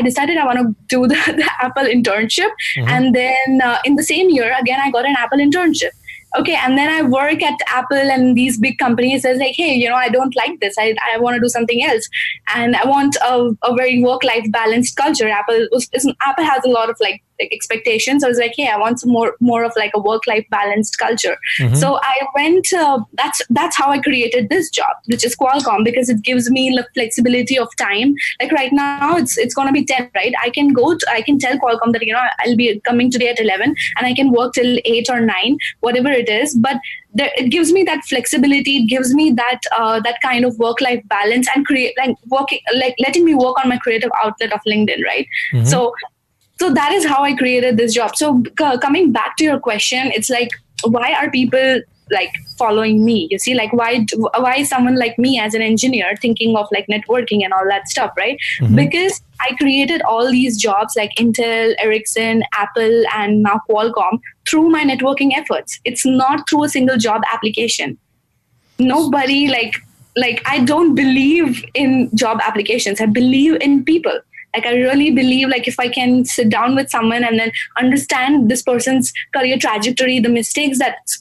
decided I want to do the Apple internship. And then in the same year, again, I got an Apple internship. Okay, and then I work at Apple, and these big companies says like, hey, I don't like this. I want to do something else, and I want a very work-life balanced culture. Apple has a lot of like expectations. I was like, hey, I want some more of like a work-life balanced culture. So I went. That's how I created this job, which is Qualcomm, because it gives me the flexibility of time. Like right now, it's gonna be 10, right? I can tell Qualcomm that I'll be coming today at 11, and I can work till 8 or 9, whatever it is. But it gives me that flexibility. It gives me that kind of work-life balance, and create letting me work on my creative outlet of LinkedIn, right? So that is how I created this job. So coming back to your question, it's like, why are people like following me? You see, like why is someone like me as an engineer thinking of like networking and all that stuff, right? Because I created all these jobs like Intel, Ericsson, Apple, and now Qualcomm through my networking efforts. It's not through a single job application. Nobody like I don't believe in job applications. I believe in people. Like I really believe, like if I can sit down with someone and then understand this person's career trajectory,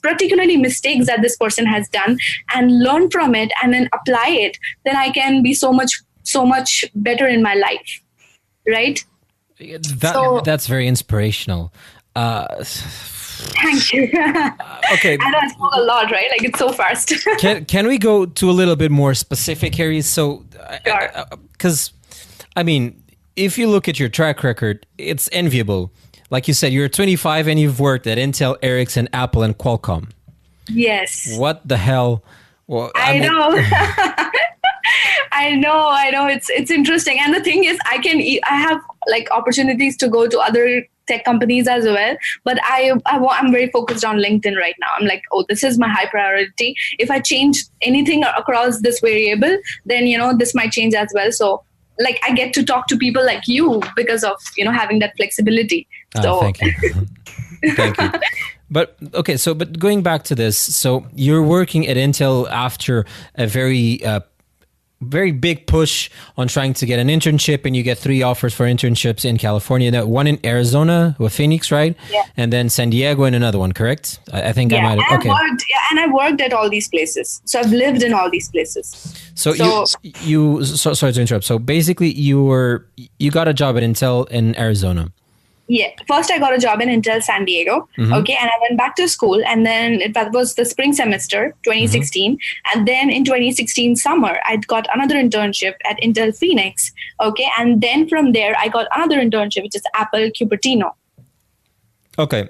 particularly mistakes that this person has done, and learn from it and then apply it, then I can be so much better in my life, right? That's very inspirational. Thank you. Okay. I know I spoke a lot, right? Like it's so fast. Can we go to a little bit more specific areas? So, because I mean, if you look at your track record, it's enviable. Like you said, you're 25 and you've worked at Intel, Ericsson, Apple, and Qualcomm. Yes. What the hell? Well, I know. I know. It's interesting. And the thing is, I have like opportunities to go to other tech companies as well, but I'm very focused on LinkedIn right now. I'm like, oh, this is my high priority. If I change anything across this variable, then this might change as well. So like I get to talk to people like you because of having that flexibility. So thank you. Thank you. But okay, but going back to this, so you're working at Intel after a very big push on trying to get an internship, and you get 3 offers for internships in California. That one in Arizona with Phoenix, right? Yeah. And then San Diego and another one, correct? I think I might have. Okay. And I worked at all these places. So I've lived in all these places. So sorry to interrupt. So basically you got a job at Intel in Arizona. Yeah. First, I got a job in Intel San Diego. Okay. And I went back to school. And then that was the spring semester, 2016. And then in 2016 summer, I got another internship at Intel Phoenix. Okay. And then from there, I got another internship, which is Apple Cupertino. Okay.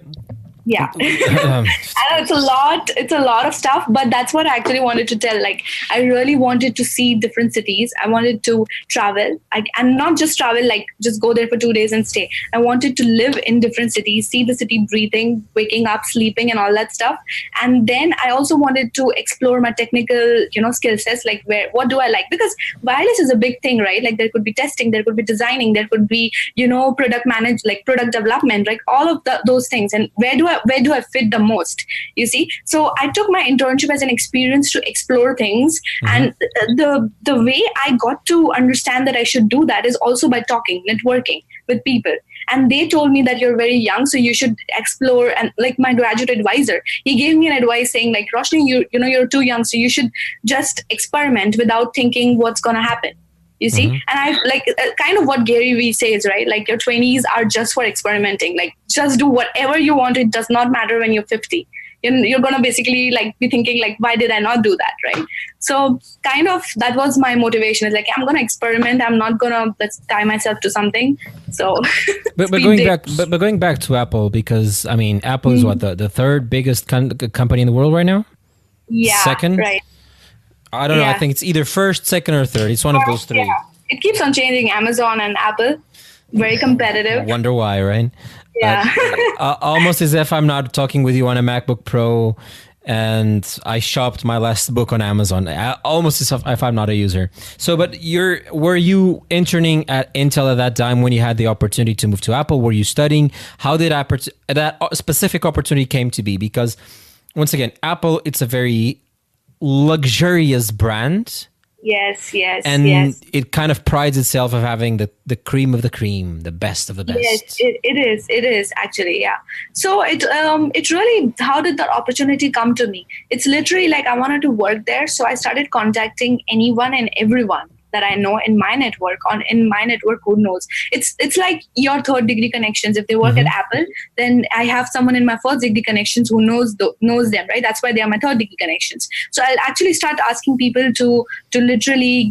Yeah. I know it's a lot of stuff, but that's what I actually wanted to tell. Like, I really wanted to see different cities. I wanted to travel, and not just travel, like just go there for 2 days and stay. I wanted to live in different cities, see the city breathing, waking up, sleeping, and all that stuff. And then I also wanted to explore my technical, skill sets, like what do I like? Because wireless is a big thing, right? Like, there could be testing, there could be designing, there could be, product development, like all of those things. And where do I fit the most? You see, so I took my internship as an experience to explore things, and the way I got to understand that I should do that is also by talking, networking with people. And they told me that you're very young, so you should explore. And like my graduate advisor, he gave me an advice saying, like, Roshni, you're too young, so you should just experiment without thinking what's gonna happen. You see, and I like kind of what Gary Vee says, right? Like, your 20s are just for experimenting. Like, just do whatever you want. It does not matter when you're 50. You're going to basically like be thinking like, why did I not do that? Right. So kind of that was my motivation. It's like, I'm going to experiment. I'm not going to tie myself to something. So, but going back to Apple, because I mean, Apple is what, the third biggest company in the world right now? Yeah. Second? Right. I don't know. I think it's either first, second, or third. It's one of those three. Yeah. It keeps on changing. Amazon and Apple, very competitive. I wonder why, right? Yeah. Almost as if I'm not talking with you on a MacBook Pro and I shopped my last book on Amazon. Almost as if I'm not a user. So, but were you interning at Intel at that time when you had the opportunity to move to Apple? Were you studying? How did that specific opportunity came to be? Because once again, Apple, it's a very luxurious brand. Yes. And it kind of prides itself of having the cream of the cream, the best of the best. Yes, it is actually, yeah. So it really, how did that opportunity come to me? It's literally like I wanted to work there, so I started contacting anyone and everyone that I know in my network, who knows. It's like your third degree connections. If they work at Apple, then I have someone in my first degree connections who knows them, right? That's why they are my third degree connections. So I'll actually start asking people to literally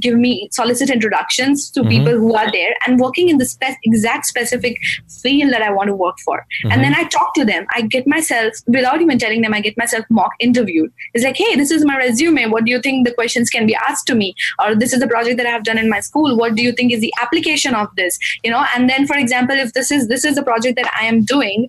solicit introductions to people who are there and working in the exact specific field that I want to work for. And then I talk to them. I get myself, without even telling them, I get myself mock interviewed. It's like, hey, this is my resume. What do you think the questions can be asked to me? Or this is the project that I have done in my school. What do you think is the application of this? And then, for example, if this is the project that I am doing,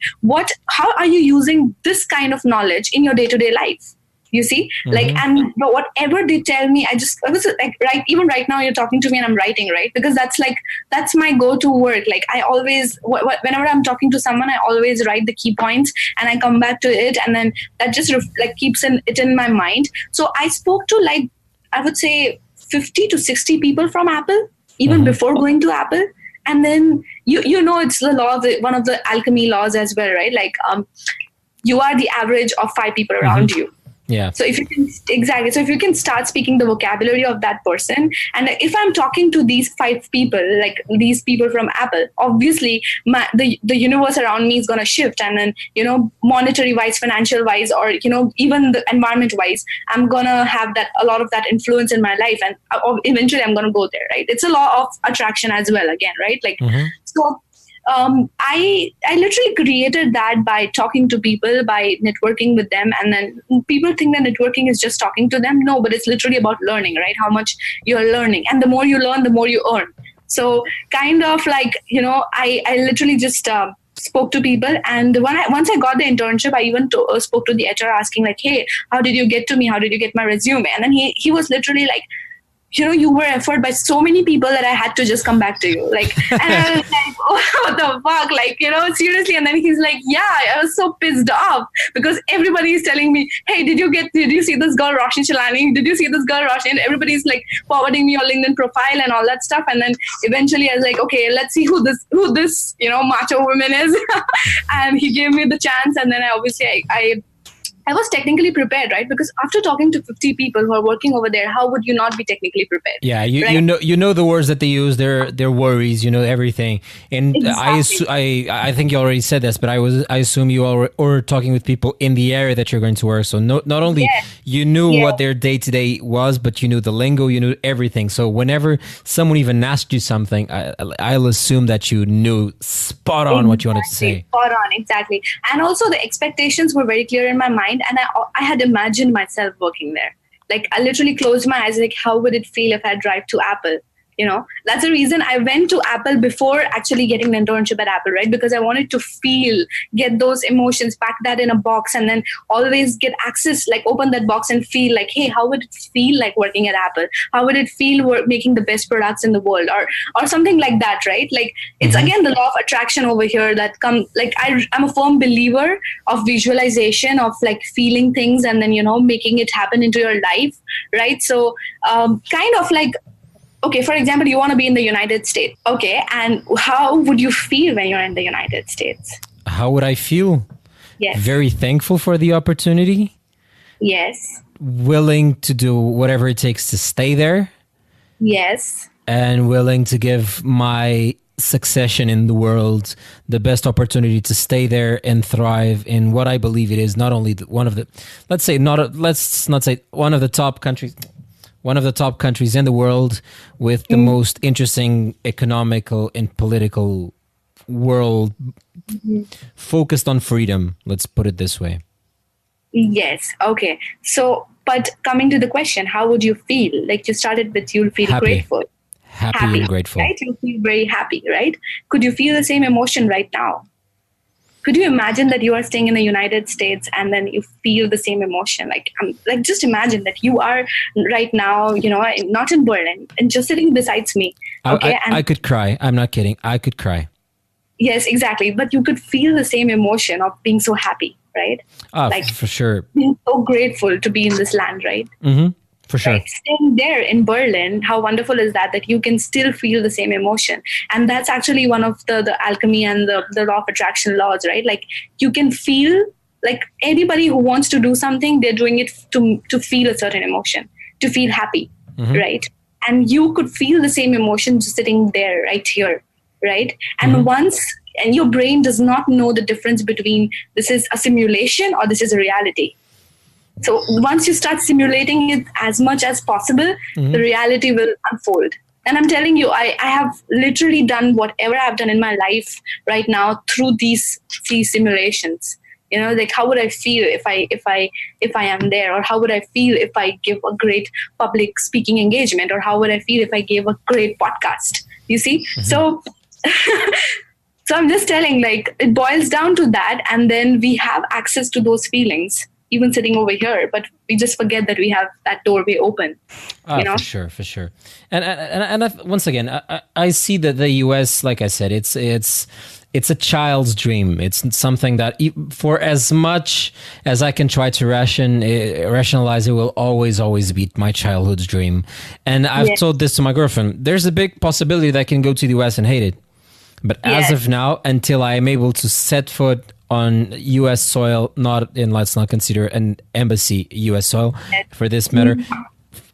how are you using this kind of knowledge in your day-to-day life? You see, and whatever they tell me, I was like, even right now you're talking to me and I'm writing, right? Because that's my go-to work. Like, I always, whenever I'm talking to someone, I always write the key points and I come back to it. And then that just keeps it in my mind. So I spoke to I would say 50 to 60 people from Apple, even before going to Apple. And then, it's the law of one of the alchemy laws as well, right? Like, you are the average of 5 people around you. Yeah. So if you can start speaking the vocabulary of that person, and if I'm talking to these 5 people, like these people from Apple, obviously the universe around me is going to shift, and then monetary wise, financial wise, or even the environment wise, I'm gonna have a lot of that influence in my life, and eventually I'm gonna go there, right? It's a law of attraction as well, again, right? Like so. I literally created that by talking to people, by networking with them. And then people think that networking is just talking to them. No, but it's literally about learning, right? How much you're learning. And the more you learn, the more you earn. So kind of like, I literally just spoke to people. And once I got the internship, I even spoke to the HR asking like, hey, how did you get to me? How did you get my resume? And then he was literally like, you were referred by so many people that I had to just come back to you. Like, and I was like, oh, what the fuck? Like, seriously. And then he's like, yeah, I was so pissed off because everybody is telling me, hey, did you see this girl, Roshni Chellani? Did you see this girl, Roshni? And everybody's like forwarding me your LinkedIn profile and all that stuff. And then eventually I was like, okay, let's see who this, macho woman is. And he gave me the chance. And then I I was technically prepared, right? Because after talking to 50 people who are working over there, how would you not be technically prepared? Yeah, right? you know the words that they use, their worries, you know everything. And Exactly. I think you already said this, but I assume you all were talking with people in the area that you're going to work. So not only Yes. you knew Yes. what their day to day was, but you knew the lingo, you knew everything. So whenever someone even asked you something, I'll assume that you knew spot on what you wanted to Exactly. say. Spot on, exactly. And also the expectations were very clear in my mind, and I had imagined myself working there. Like I literally closed my eyes, like how would it feel if I drive to Apple? That's the reason I went to Apple before actually getting an internship at Apple, right? Because I wanted to feel, get those emotions, pack that in a box, and then always get access, like open that box and feel like, hey, how would it feel like working at Apple? How would it feel making the best products in the world, or something like that, right? Like it's again the law of attraction over here that come. Like I'm a firm believer of visualization, of like feeling things and then making it happen into your life, right? So kind of like, okay, for example, you want to be in the United States. Okay, and how would you feel when you're in the United States? How would I feel? Yes. Very thankful for the opportunity. Yes. Willing to do whatever it takes to stay there. Yes. And willing to give my succession in the world the best opportunity to stay there and thrive in what I believe it is not only one of the, let's not say one of the top countries, one of the top countries in the world with the most interesting economical and political world focused on freedom. Let's put it this way. Yes. Okay. So, but coming to the question, how would you feel? Like you started with, you'll feel grateful. Happy and grateful. Right? You feel very happy, right? Could you feel the same emotion right now? Could you imagine that you are staying in the United States and then you feel the same emotion? Like just imagine that you are right now, not in Berlin and just sitting beside me. Okay. I could cry. I'm not kidding. I could cry. Yes, exactly. But you could feel the same emotion of being so happy, right? For sure. Being so grateful to be in this land, right? Mm-hmm. For sure. Right? Staying there in Berlin, how wonderful is that you can still feel the same emotion. And that's actually one of the alchemy and the law of attraction laws, right? Like you can feel, like anybody who wants to do something, they're doing it to feel a certain emotion, to feel happy, right? And you could feel the same emotion just sitting there right here, right? And and your brain does not know the difference between this is a simulation or this is a reality. So once you start simulating it as much as possible, the reality will unfold. And I'm telling you, I have literally done whatever I've done in my life right now through these simulations. Like how would I feel if I am there, or how would I feel if I give a great public speaking engagement, or how would I feel if I gave a great podcast? You see, so. So I'm just telling, like it boils down to that, and then we have access to those feelings. Even sitting over here, but we just forget that we have that doorway open. For sure. And once again, I see that the US, like I said, it's a child's dream. It's something that, for as much as I can try to rationalize, it will always be my childhood's dream. And I've told this to my girlfriend. There's a big possibility that I can go to the US and hate it. But as of now, until I am able to set foot on U.S. soil, let's not consider an embassy U.S. soil for this matter.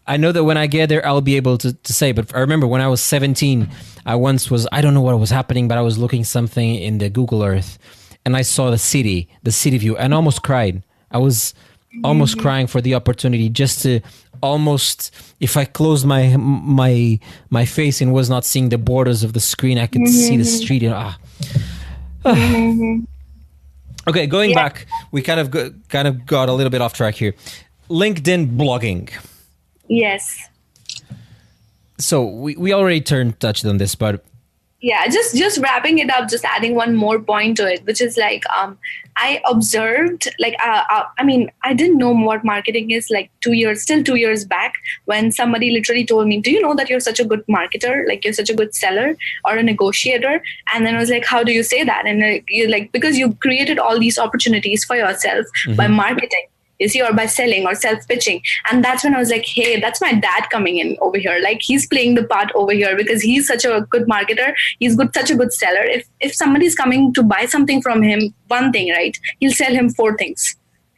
I know that when I get there, I'll be able to say, but I remember when I was 17, I don't know what was happening, but I was looking something in the Google Earth and I saw the city view, and almost cried. I was almost crying for the opportunity just to almost, if I closed my face and was not seeing the borders of the screen, I could see the street. Okay, going back, we kind of got a little bit off track here. LinkedIn blogging. Yes. So we already touched on this, but yeah, just wrapping it up, just adding one more point to it, which is like I observed, like I didn't know what marketing is like 2 years back, when somebody literally told me, do you know that you're such a good marketer, like you're such a good seller or a negotiator? And then I was like, how do you say that? And you're like, because you created all these opportunities for yourself by marketing, you see, or by selling or self-pitching. And that's when I was like, hey, that's my dad coming in over here. Like he's playing the part over here because he's such a good marketer. He's such a good seller. If somebody's coming to buy something from him, one thing, right, he'll sell him 4 things.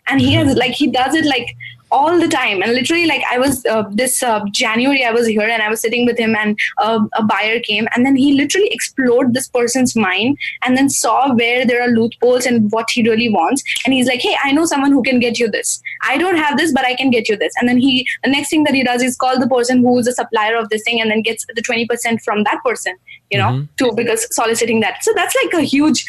and he has like, he does it like all the time. And literally, like, I was this January, I was here and I was sitting with him, and a buyer came, and then he literally explored this person's mind and then saw where there are loopholes and what he really wants. And he's like, hey, I know someone who can get you this. I don't have this, but I can get you this. And then the next thing that he does is call the person who is a supplier of this thing, and then gets the 20% from that person, too, because soliciting that. So that's like a huge,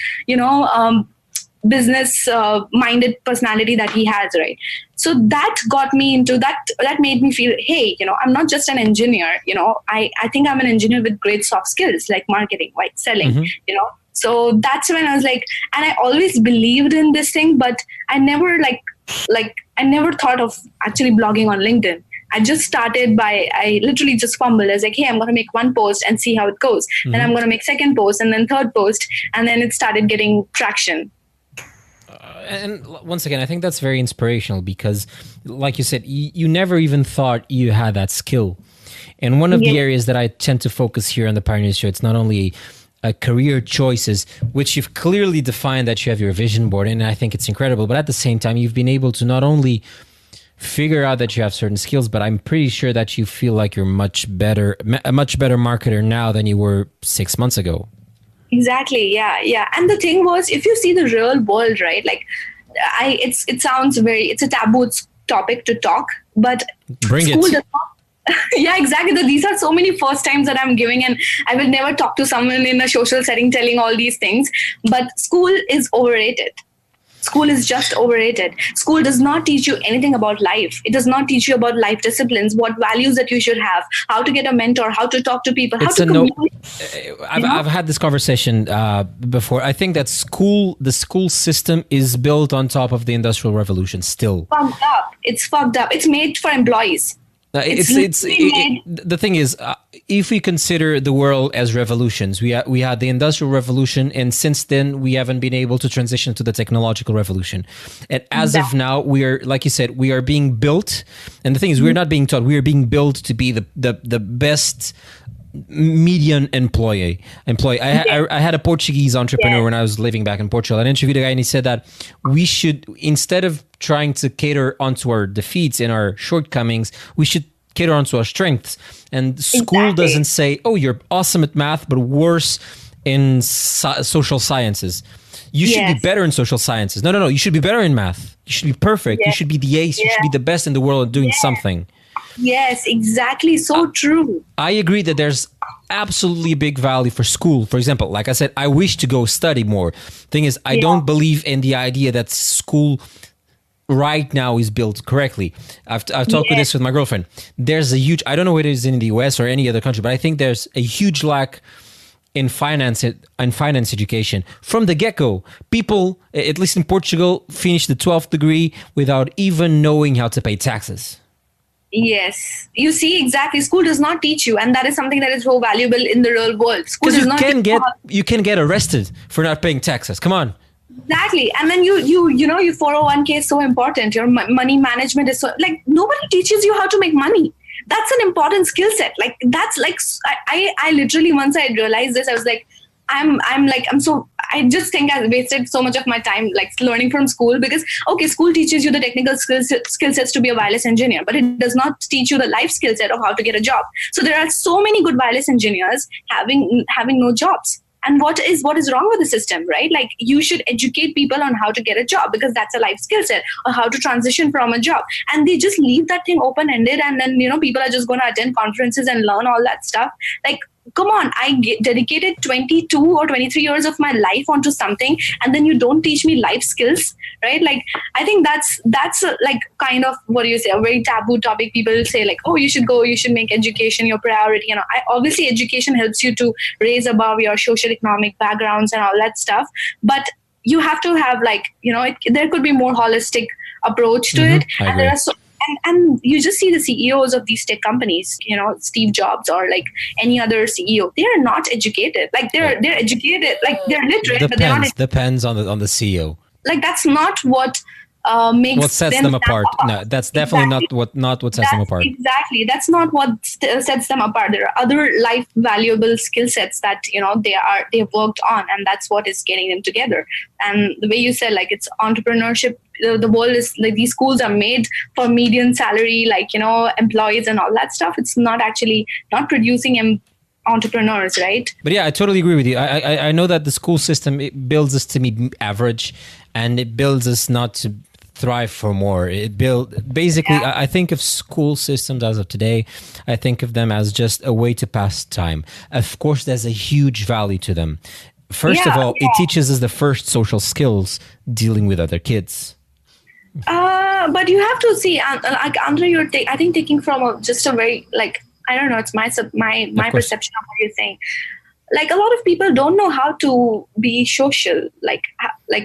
business minded personality that he has, right? So that got me into that made me feel, hey, I'm not just an engineer, I think I'm an engineer with great soft skills like marketing, like selling, so that's when I was like, and I always believed in this thing, but I never I never thought of actually blogging on LinkedIn. I just started I literally just fumbled. I was like, hey, I'm going to make one post and see how it goes. Then I'm going to make second post and then third post. And then it started getting traction. And once again, I think that's very inspirational because, like you said, you never even thought you had that skill. And one of the areas that I tend to focus here on the Pioneers Show, it's not only career choices, which you've clearly defined that you have your vision board, and I think it's incredible. But at the same time, you've been able to not only figure out that you have certain skills, but I'm pretty sure that you feel like you're a much better marketer now than you were 6 months ago. Exactly. Yeah. And the thing was, if you see the real world, right? Like, it sounds it's a taboo topic to talk, but Bring school it. does not. Yeah, exactly. These are so many first times that I'm giving, and I will never talk to someone in a social setting telling all these things. But school is overrated. School is just overrated. School does not teach you anything about life. It does not teach you about life disciplines, what values that you should have, how to get a mentor, how to talk to people, how to communicate. I've had this conversation before. I think that the school system is built on top of the Industrial Revolution still. Fucked up. It's fucked up. It's made for employees. The thing is, if we consider the world as revolutions, we had the Industrial Revolution, and since then we haven't been able to transition to the technological revolution. And as of now, we are, like you said, we are being built. And the thing is, we're not being taught. We are being built to be the best median employee. I had a Portuguese entrepreneur when I was living back in Portugal. I interviewed a guy and he said that we should, instead of trying to cater onto our defeats and our shortcomings, we should cater onto our strengths. And school doesn't say, oh, you're awesome at math, but worse in social sciences. You should be better in social sciences. No. You should be better in math. You should be perfect. You should be the ace. You should be the best in the world at doing something. Yes, exactly. So true. I agree that there's absolutely big value for school. For example, like I said, I wish to go study more. Thing is, I don't believe in the idea that school right now is built correctly. I've talked with my girlfriend. There's a huge, I don't know what it is in the US or any other country, but I think there's a huge lack in finance education from the get-go. People, at least in Portugal, finish the 12th degree without even knowing how to pay taxes. Yes, you see, exactly. School does not teach you, and that is something that is so valuable in the real world. School does not you can get arrested for not paying taxes. Come on. Exactly. And then your 401k is so important. Your money management is so, like, nobody teaches you how to make money. That's an important skill set. Like, that's like, I literally, once I realized this, I was like, I just think I wasted so much of my time like learning from school, because school teaches you the technical skill sets to be a wireless engineer, but it does not teach you the life skill set of how to get a job. So there are so many good wireless engineers having no jobs. And what is wrong with the system, right? Like, you should educate people on how to get a job, because that's a life skill set, or how to transition from a job. And they just leave that thing open-ended, and then, people are just going to attend conferences and learn all that stuff. Like, come on, I dedicated 22 or 23 years of my life onto something, and then you don't teach me life skills, right? Like, I think that's like kind of, what do you say, a very taboo topic. People say like, oh, you should make education your priority. Obviously education helps you to raise above your social economic backgrounds and all that stuff. But you have to have there could be more holistic approach to it. And there are and you just see the CEOs of these tech companies, Steve Jobs or like any other CEO, they are not educated. Like they're educated, like they're literate, but they're not. Depends on the CEO. Like, that's not what makes what sets them apart. No, that's definitely not what sets them apart. Exactly, that's not what sets them apart. There are other life valuable skill sets that they've worked on, and that's what is getting them together. And the way you said, like, it's entrepreneurship. The world is like, these schools are made for median salary, like, employees and all that stuff. It's not producing entrepreneurs, right? But yeah, I totally agree with you. I know that the school system, it builds us to be average, and it builds us not to thrive for more. I think of school systems as of today, I think of them as just a way to pass time. Of course, there's a huge value to them. First of all, it teaches us the first social skills dealing with other kids. But you have to see, like, Andre, I think taking from just a very, like, I don't know, it's my perception of what you're saying. Like, a lot of people don't know how to be social. Like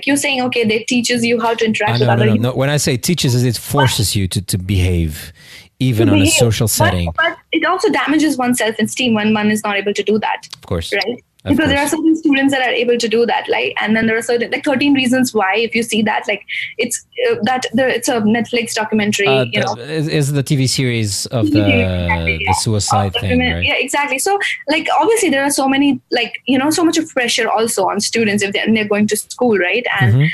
you're saying, okay, they teaches you how to interact with other people. No. When I say teaches, it forces you to behave, even on a social setting. But it also damages one's self-esteem when one is not able to do that. Of course. Right? Because there are certain students that are able to do that, like, and then there are certain, like, 13 reasons why. If you see that, like, it's it's a Netflix documentary. Is the TV series of the suicide thing, right? Yeah, exactly. So, like, obviously there are so many, like, so much of pressure also on students if they're going to school, right? And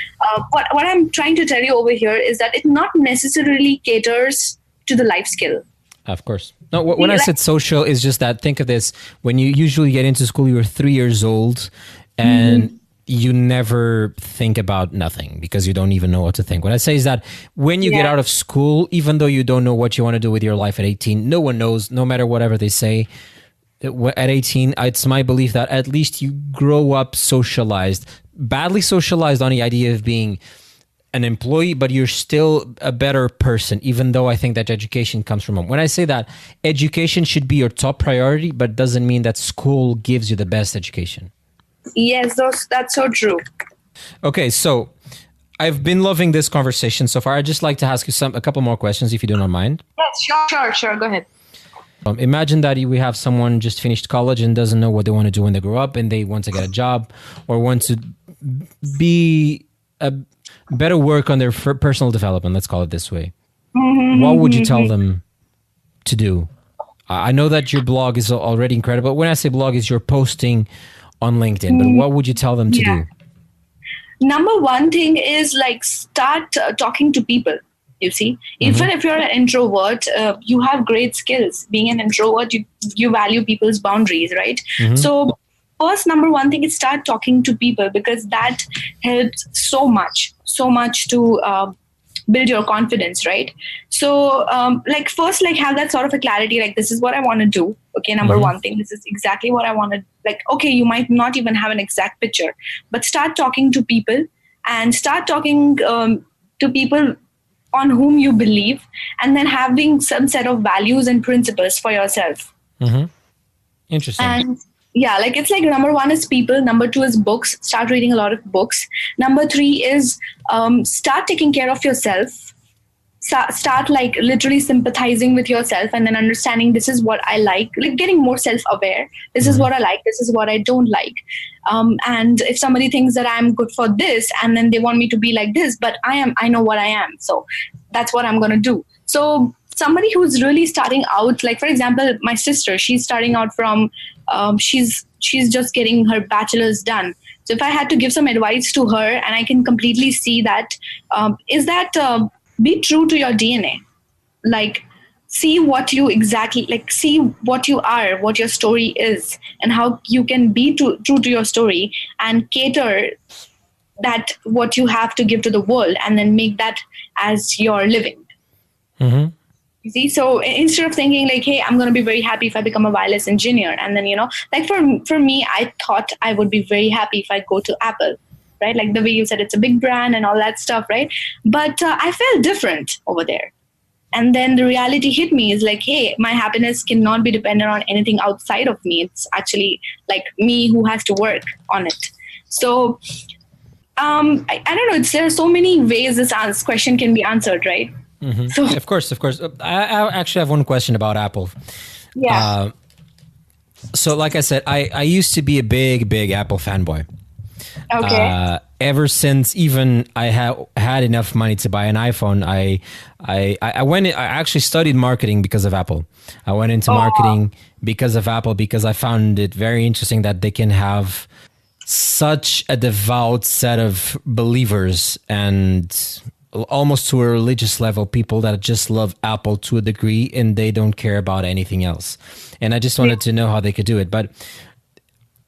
what I'm trying to tell you over here is that it not necessarily caters to the life skill. Of course. No, when I said social, is just that, think of this, when you usually get into school, you're 3 years old, and you never think about nothing because you don't even know what to think. What I say is that when you get out of school, even though you don't know what you want to do with your life at 18, no one knows, no matter whatever they say. At 18, it's my belief that at least you grow up socialized, badly socialized on the idea of being an employee, but you're still a better person, even though I think that education comes from home. When I say that, education should be your top priority, but doesn't mean that school gives you the best education. Yes, that's so true. Okay, so I've been loving this conversation so far. I'd just like to ask you a couple more questions, if you do not mind. Yes, sure. Go ahead. Imagine that we have someone just finished college and doesn't know what they want to do when they grow up, and they want to get a job or want to be a better work on their personal development, let's call it this way. What would you tell them to do? I know that your blog is already incredible. When I say blog, is you're posting on LinkedIn, but what would you tell them to do? Number one thing is, like, start talking to people. You see, even if you're an introvert, you have great skills. Being an introvert, you value people's boundaries, right? So first, number one thing is start talking to people, because that helps so much to build your confidence, right? So, first, have that sort of a clarity, like, this is what I want to do. Okay, number one thing, this is exactly what I want to, like, okay, you might not even have an exact picture, but start talking to people, and start talking to people on whom you believe, and then having some set of values and principles for yourself. Interesting. And yeah, like, it's like, number one is people, number two is books, start reading a lot of books, number three is start taking care of yourself, start like literally sympathizing with yourself, and then understanding, this is what I like getting more self-aware, this is what I like, this is what I don't like, and if somebody thinks that I'm good for this, and then they want me to be like this, but I know what I am, so that's what I'm going to do. So somebody who's really starting out, like, for example, my sister, she's starting out from she's just getting her bachelor's done. So if I had to give some advice to her, and I can completely see that, is that be true to your DNA. Like, see what you exactly, like, see what you are, what your story is, and how you can be true to your story, and cater that what you have to give to the world, and then make that as your living. You see, so instead of thinking like, hey, I'm going to be very happy if I become a wireless engineer, and then, like, for me, I thought I would be very happy if I go to Apple, right? Like, the way you said, it's a big brand and all that stuff, right? But I felt different over there. And then the reality hit me, is like, hey, my happiness cannot be dependent on anything outside of me. It's actually like me who has to work on it. So I don't know, there are so many ways this question can be answered, right? So, of course. I actually have one question about Apple. Yeah. So like I said, I used to be a big Apple fanboy. Okay. Ever since even I had enough money to buy an iPhone, I actually studied marketing because of Apple. I went into marketing because of Apple, because I found it very interesting that they can have such a devout set of believers, and almost to a religious level, people that just love Apple to a degree and they don't care about anything else. And I just wanted to know how they could do it. But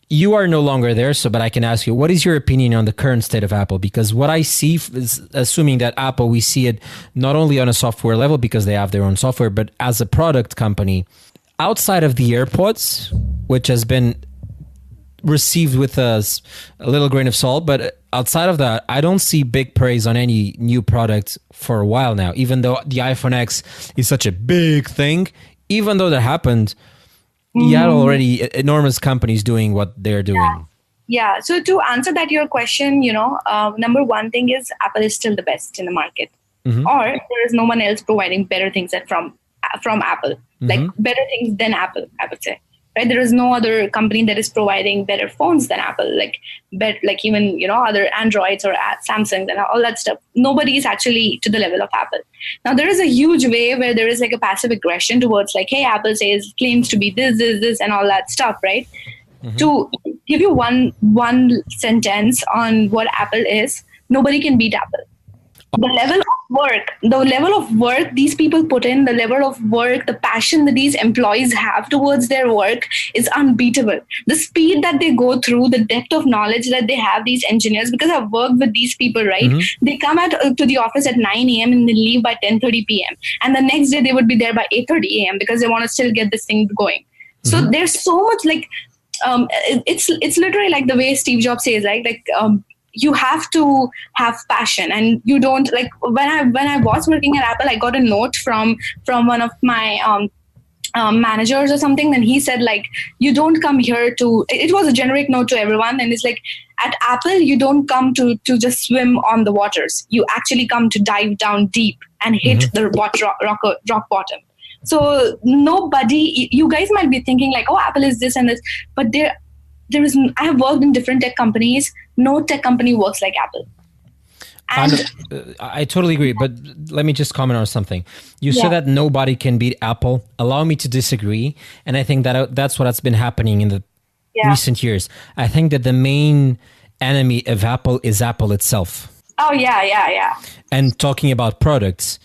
you are no longer there, but I can ask you, what is your opinion on the current state of Apple? Because what I see is, assuming that Apple, we see it not only on a software level because they have their own software, but as a product company, outside of the AirPods, which has been received with a little grain of salt, but outside of that, I don't see big praise on any new product for a while now, even though the iPhone X is such a big thing. Even though that happened, you had already enormous companies doing what they're doing. Yeah. So to answer that your question, number one thing is Apple is still the best in the market, or there is no one else providing better things from Apple, like better things than Apple, I would say. Right? There is no other company that is providing better phones than Apple, like even other Androids or Samsungs and all that stuff. Nobody is actually to the level of Apple. Now there is a huge way where there is like a passive aggression towards like, hey, Apple claims to be this, and all that stuff, right? To give you one sentence on what Apple is, nobody can beat Apple. The level of work these people put in, the level of work, the passion that these employees have towards their work is unbeatable. The speed that they go through, the depth of knowledge that they have, these engineers, because I've worked with these people, right? They come to the office at 9 a.m. and they leave by 10:30 p.m. And the next day they would be there by 8:30 a.m. because they want to still get this thing going. So there's so much like, it's literally like the way Steve Jobs says, like you have to have passion, and you don't like when I was working at Apple, I got a note from one of my managers or something, and he said like, you don't come here to, it was a generic note to everyone, and it's like, at Apple you don't come to just swim on the waters, you actually come to dive down deep and hit the rock bottom. So nobody, you guys might be thinking like, oh, Apple is this and this, but there is, I have worked in different tech companies. No tech company works like Apple. And I totally agree, but let me just comment on something. You said that nobody can beat Apple. Allow me to disagree. And I think that that's what has been happening in the recent years. I think that the main enemy of Apple is Apple itself. Oh, yeah. And talking about products,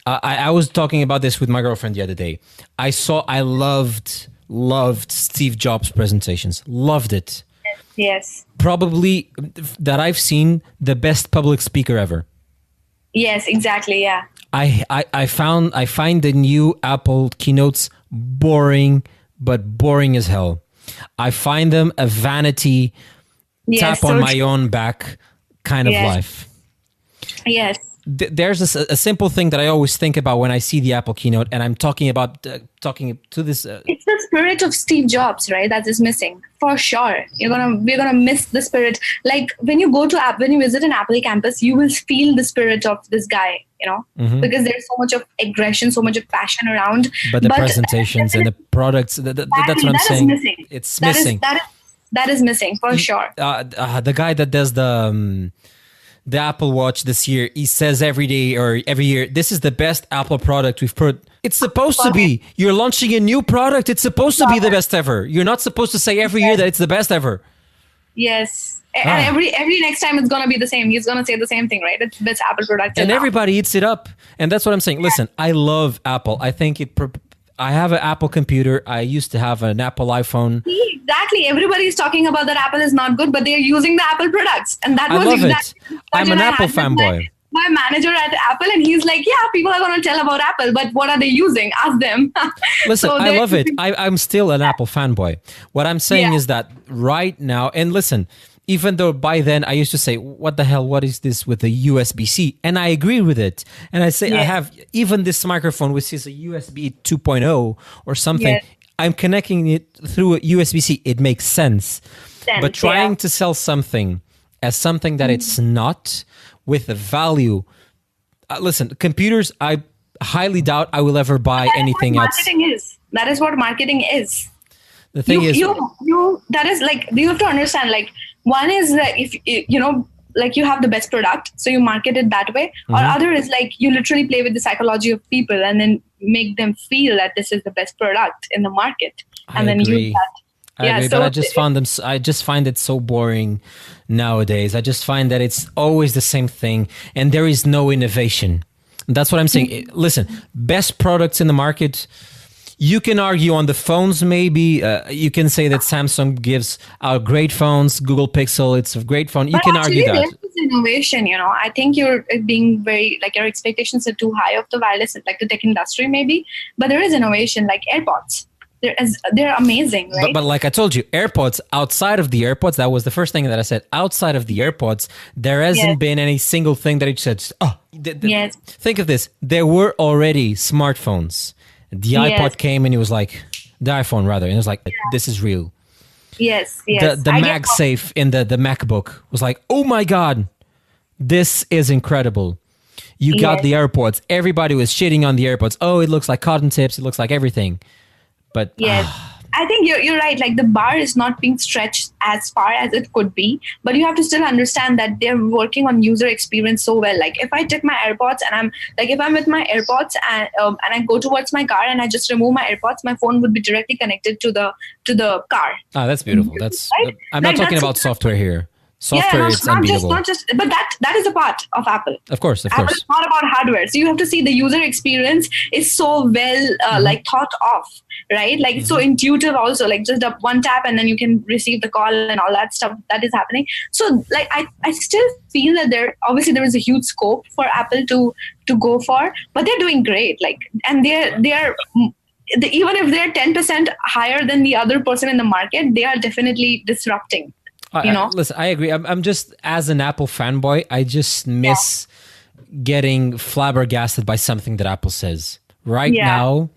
I was talking about this with my girlfriend the other day. I loved Steve Jobs' presentations. Loved it. Yes. Probably that I've seen the best public speaker ever. Yes, exactly. Yeah. I find the new Apple keynotes boring, but boring as hell. I find them a vanity, tap on my own back kind of life. Yes. There's a simple thing that I always think about when I see the Apple keynote, and I'm talking to this. It's the spirit of Steve Jobs, right? That is missing for sure. We're gonna miss the spirit. Like when you visit an Apple campus, you will feel the spirit of this guy, because there's so much of aggression, so much of passion around. But the presentations and the products, that's what I'm saying. Missing. It's missing. That is missing for sure. The guy that does the Apple Watch this year, he says every day or every year, this is the best Apple product we've put. It's supposed to be. You're launching a new product. It's supposed to be the best ever. You're not supposed to say every year that it's the best ever. Yes. And every next time it's going to be the same. He's going to say the same thing, right? It's the best Apple product. And everybody eats it up. And that's what I'm saying. Listen, I love Apple. I think I have an Apple computer. I used to have an Apple iPhone. Exactly. Everybody's talking about that Apple is not good, but they're using the Apple products. And that was exactly it. I'm an Apple fanboy. My manager at Apple, and he's like, yeah, people are going to tell about Apple, but what are they using? Ask them. Listen, I love it. I'm still an Apple fanboy. What I'm saying is that right now, and listen, even though by then I used to say, what the hell, what is this with the USB-C? And I agree with it. And I say, I have even this microphone, which is a USB 2.0 or something. Yes. I'm connecting it through a USB-C. It makes sense. But trying to sell something as something that it's not, with a value. Listen, computers, I highly doubt I will ever buy anything else. That is what marketing is. The thing is, that is like, you have to understand, like, one is that if like you have the best product, so you market it that way, or other is like you literally play with the psychology of people and then make them feel that this is the best product in the market, and then use that. I agree, but I just find it so boring nowadays. I just find that it's always the same thing, and there is no innovation. That's what I'm saying. Listen, best products in the market. You can argue on the phones, maybe. You can say that Samsung gives out great phones. Google Pixel, it's a great phone. You can argue that. There is innovation, I think you're being very, like, your expectations are too high of the wireless, like the tech industry maybe. But there is innovation, like AirPods. They're amazing, right? But like I told you, AirPods, outside of the AirPods, that was the first thing that I said. Outside of the AirPods, there hasn't been any single thing that it said, think of this. There were already smartphones. The iPod came and it was like, the iPhone rather, and it was like, this is real. Yes. The MagSafe in the MacBook was like, oh my God, this is incredible. You got the AirPods. Everybody was shitting on the AirPods. Oh, it looks like cotton tips. It looks like everything. But I think you're right. Like, the bar is not being stretched as far as it could be, but you have to still understand that they're working on user experience so well. Like, if I take my AirPods and if I'm with my AirPods and I go towards my car and I just remove my AirPods, my phone would be directly connected to the car. Ah, that's beautiful. That's right? I'm not talking about software here. Software is unbeatable. But that is a part of Apple. Of course. Apple is not about hardware. So you have to see the user experience is so well like thought of, right? Like it's so intuitive also, like just one tap and then you can receive the call and all that stuff that is happening. So like I still feel that there is a huge scope for Apple to go for, but they're doing great. Like, and they're even if they're 10% higher than the other person in the market, they are definitely disrupting. Listen, I agree. I'm just, as an Apple fanboy, I just miss getting flabbergasted by something that Apple says. Right now,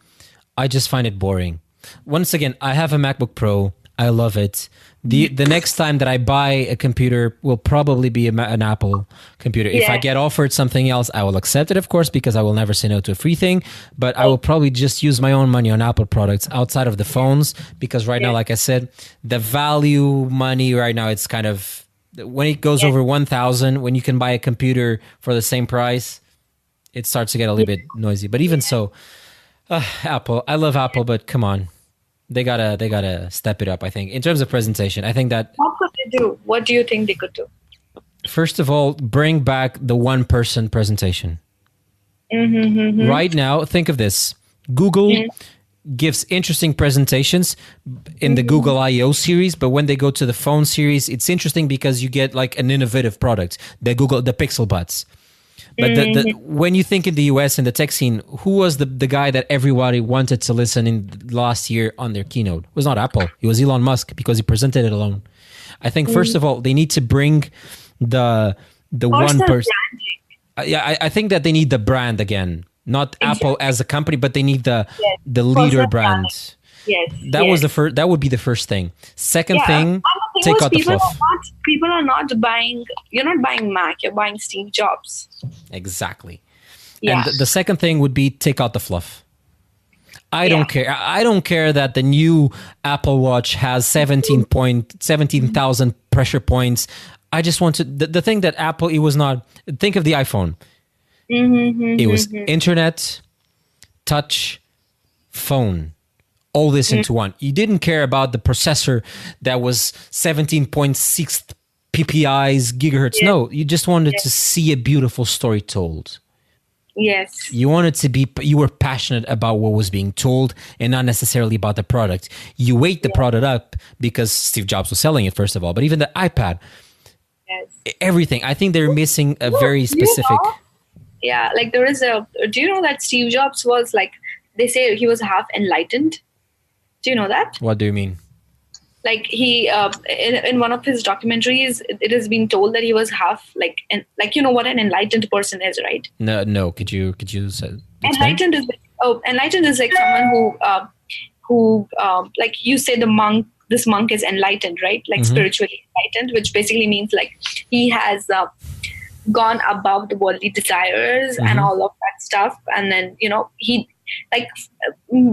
I just find it boring. Once again, I have a MacBook Pro. I love it. The next time that I buy a computer will probably be an Apple computer. If I get offered something else, I will accept it, of course, because I will never say no to a free thing. But I will probably just use my own money on Apple products outside of the phones, because right now, like I said, the value money right now, it's kind of, when it goes over 1,000, when you can buy a computer for the same price, it starts to get a little bit noisy. But even so, Apple, I love Apple, but come on. They gotta step it up, I think. In terms of presentation, I think that... What could they do? What do you think they could do? First of all, bring back the one-person presentation. Right now, think of this. Google gives interesting presentations in the Google I/O series, but when they go to the phone series, it's interesting because you get like an innovative product, the Pixel Buds. But when you think in the US in the tech scene, who was the guy that everybody wanted to listen in last year on their keynote? It was not Apple. It was Elon Musk, because he presented it alone. I think, first of all, they need to bring the one person. I think that they need the brand again. Not Apple as a company, but they need the leader brand. That was the first. That would be the first thing. Second thing, take out the fluff. People are not buying. You're not buying Mac. You're buying Steve Jobs. Exactly. Yeah. And the second thing would be take out the fluff. I don't care. I don't care that the new Apple Watch has 17,000 pressure points. I just want to. The thing that Apple, it was not. Think of the iPhone. It was internet, touch, phone. All this into one. You didn't care about the processor that was 17.6 PPIs, gigahertz. No, you just wanted to see a beautiful story told. Yes. You wanted to be, you were passionate about what was being told and not necessarily about the product. You weighed the product up because Steve Jobs was selling it, first of all, but even the iPad, everything. I think they're missing a very specific. Yeah, like there is do you know that Steve Jobs was like, they say he was half enlightened? Do you know that? What do you mean? Like he, in one of his documentaries, it has been told that he was half like you know what an enlightened person is, right? No. Could you say? Enlightened is like someone who like you say this monk is enlightened, right? Like spiritually enlightened, which basically means like he has gone above the worldly desires and all of that stuff, and then he like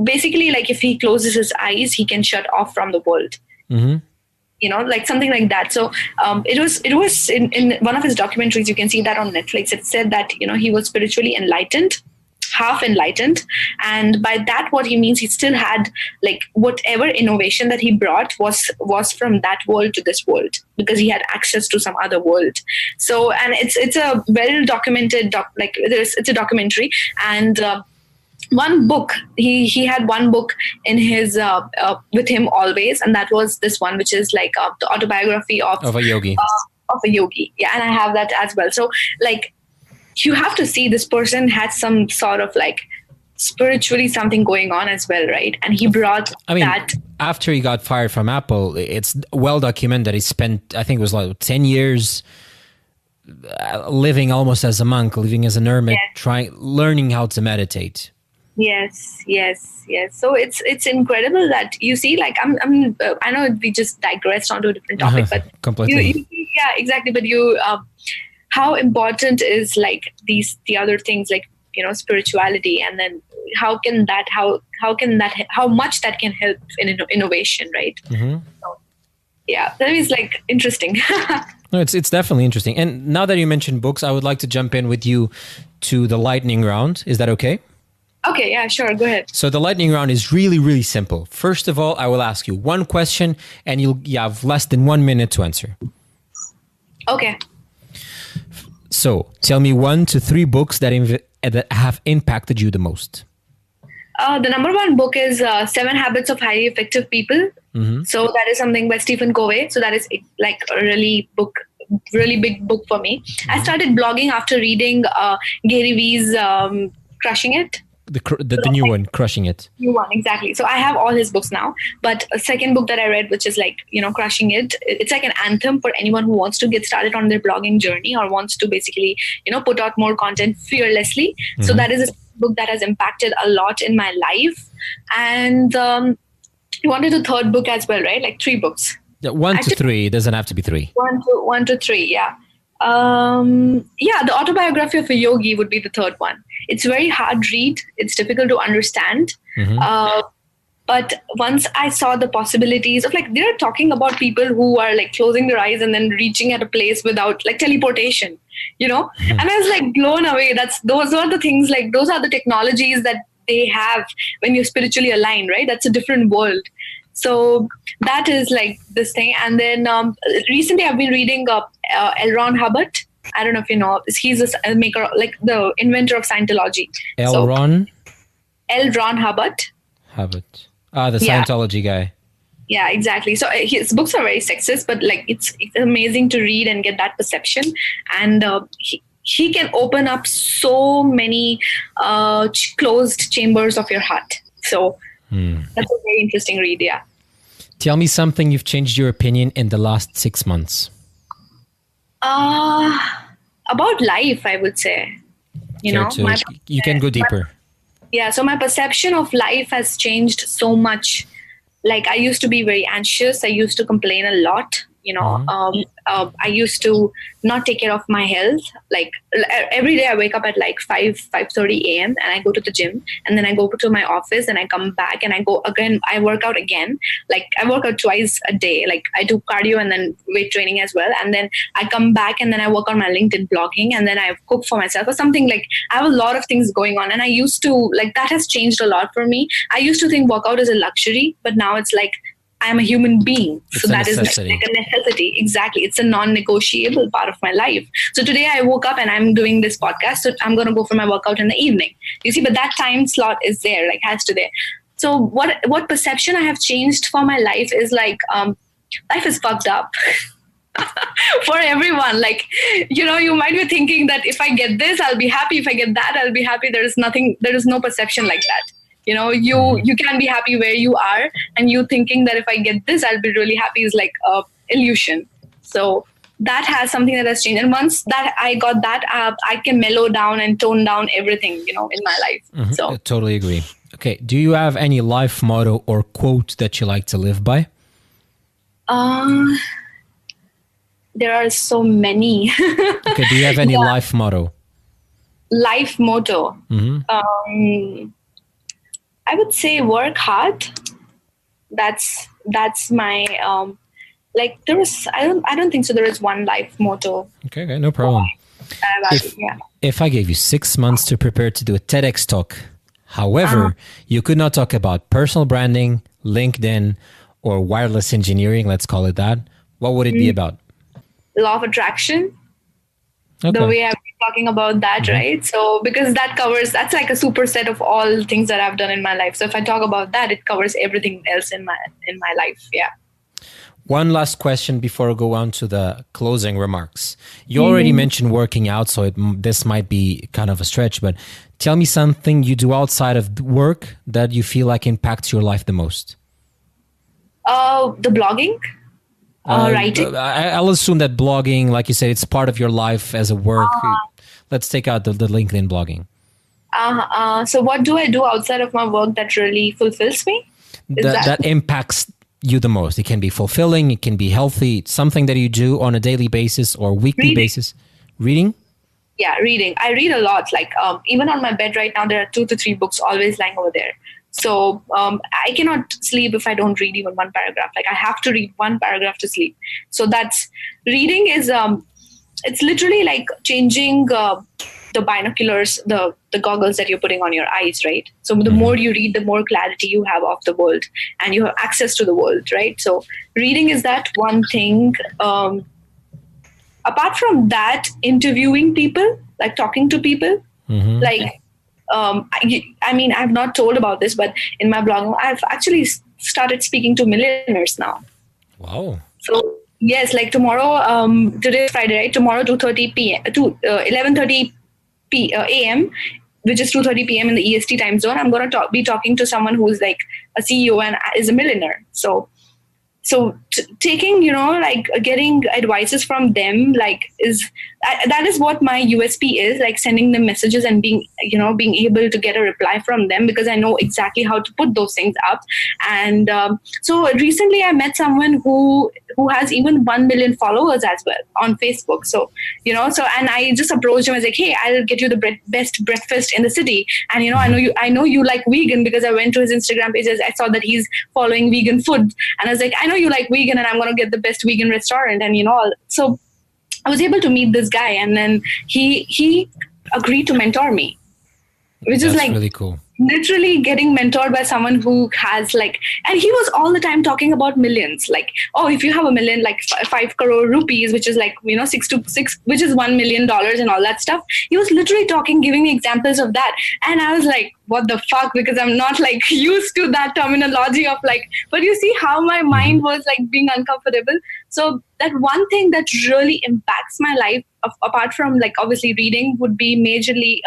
basically like if he closes his eyes, he can shut off from the world. Like something like that. So it was in one of his documentaries, you can see that on Netflix. It said that, he was spiritually enlightened, half enlightened. And by that, what he means, he still had like whatever innovation that he brought was from that world to this world, because he had access to some other world. So, and it's a well documented, it's a documentary. And one book, he had one book in his with him always, and that was this one, which is like the autobiography of a yogi. Of a yogi. Yeah, and I have that as well. So like, you have to see this person had some sort of like spiritually something going on as well, right? And he brought that. After he got fired from Apple, it's well documented that he spent, I think it was like 10 years living almost as a monk, living as a hermit, learning how to meditate. Yes. So it's incredible that you see, like I know we just digressed onto a different topic, but completely. Yeah, exactly. But how important is like the other things, like spirituality, and then how much that can help in innovation, right? So, yeah, that is like interesting. No, it's definitely interesting. And now that you mentioned books, I would like to jump in with you to the lightning round. Is that okay? Okay, yeah, sure. Go ahead. So the lightning round is really, really simple. First of all, I will ask you one question and you have less than 1 minute to answer. Okay. So tell me 1 to 3 books that have impacted you the most. The number 1 book is 7 Habits of Highly Effective People. So that is something by Stephen Covey. So that is like a really big book for me. I started blogging after reading Gary Vee's Crushing It. The new one, Crushing It. New one, exactly. So I have all his books now. But a second book that I read, which is like, Crushing It, it's like an anthem for anyone who wants to get started on their blogging journey or wants to basically, put out more content fearlessly. So that is a book that has impacted a lot in my life. And you wanted a third book as well, right? Like 3 books. Yeah, 1 to 3. It doesn't have to be 3. 1 to 3, yeah. The autobiography of a yogi would be the third one. It's very hard read. It's difficult to understand. But once I saw the possibilities of like, they're talking about people who are like closing their eyes and then reaching at a place without like teleportation, and I was like blown away. Those are the things, like those are the technologies that they have when you're spiritually aligned, right? That's a different world. So that is like this thing. And then recently I've been reading L. Ron Hubbard. I don't know if you know. He's a maker, like the inventor of Scientology. L. Ron Hubbard. The Scientology guy. Yeah, exactly. So his books are very sexist, but like it's amazing to read and get that perception. And he can open up so many closed chambers of your heart. So that's a very interesting read, yeah. Tell me something you've changed your opinion in the last 6 months. About life, I would say. You can go deeper. So my perception of life has changed so much. Like I used to be very anxious. I used to complain a lot. I used to not take care of my health. Like every day I wake up at like 5:30 a.m. and I go to the gym, and then I go to my office and I come back and I go again. I work out again. Like I work out twice a day. Like I do cardio and then weight training as well. And then I come back and then I work on my LinkedIn blogging, and then I cook for myself or something. Like I have a lot of things going on, and I used to like that has changed a lot for me. I used to think workout is a luxury, but now it's like I'm a human being. So that is like a necessity. Exactly. It's a non-negotiable part of my life. So today I woke up and I'm doing this podcast. So I'm going to go for my workout in the evening. You see, but that time slot is there, like has to there. So what perception I have changed for my life is like, life is fucked up. For everyone. Like, you might be thinking that if I get this, I'll be happy. If I get that, I'll be happy. There is no perception like that. You can be happy where you are, and you thinking that if I get this, I'll be really happy is like a illusion. So that has something that has changed. And once that I got that, I can mellow down and tone down everything, in my life. So I totally agree. Okay. Do you have any life motto or quote that you like to live by? There are so many. Okay. Do you have any life motto? Life motto. I would say work hard. That's my like there is I don't think so there is one life motto. Okay, no problem. If I gave you 6 months to prepare to do a TEDx talk, however, you could not talk about personal branding, LinkedIn, or wireless engineering, let's call it that, what would it be about? Law of attraction. Okay. The way I've been talking about that, right? So because that's like a superset of all things that I've done in my life. So if I talk about that, it covers everything else in my life. Yeah. One last question before I go on to the closing remarks. You already mentioned working out, so this might be kind of a stretch, but tell me something you do outside of work that you feel like impacts your life the most. The blogging, writing. I'll assume that blogging, like you said, it's part of your life as a work. Let's take out the LinkedIn blogging. So what do I do outside of my work that really fulfills me? That impacts you the most. It can be fulfilling, it can be healthy, something that you do on a daily basis or weekly basis. Reading? Yeah, reading. I read a lot. Like even on my bed right now, there are 2 to 3 books always lying over there. So I cannot sleep if I don't read even one paragraph. Like I have to read one paragraph to sleep. So that's reading is it's literally like changing the binoculars, the goggles that you're putting on your eyes, right? So the more you read, the more clarity you have of the world and you have access to the world, right? So reading is that one thing. Apart from that, interviewing people, like talking to people, like, I mean, I've not told about this, but in my blog, I've actually started speaking to millionaires now. Wow. So yes, like tomorrow, today is Friday, right? Tomorrow, 2:30 p.m. to 11:30 a.m., which is 2:30 p.m. in the EST time zone. I'm going to be talking to someone who's like a CEO and is a millionaire. So taking, like getting advices from them, like that is what my USP is, like sending them messages and being able to get a reply from them because I know exactly how to put those things up. And so recently I met someone who has even 1 million followers as well on Facebook. So, and I just approached him. I was like, hey, I'll get you the best breakfast in the city. And, I know you like vegan because I went to his Instagram pages. I saw that he's following vegan food. And I was like, I know you like vegan and I'm going to get the best vegan restaurant. And, so I was able to meet this guy and then he agreed to mentor me, which is like really cool. Literally getting mentored by someone who has and he was all the time talking about millions, like, oh, if you have a million, like 5 crore rupees, which is like, 6 which is $1 million and all that stuff. He was literally giving me examples of that. And I was like, what the fuck? Because I'm not like used to that terminology of but you see how my mind was like being uncomfortable. So that one thing that really impacts my life, apart from like obviously reading, would be majorly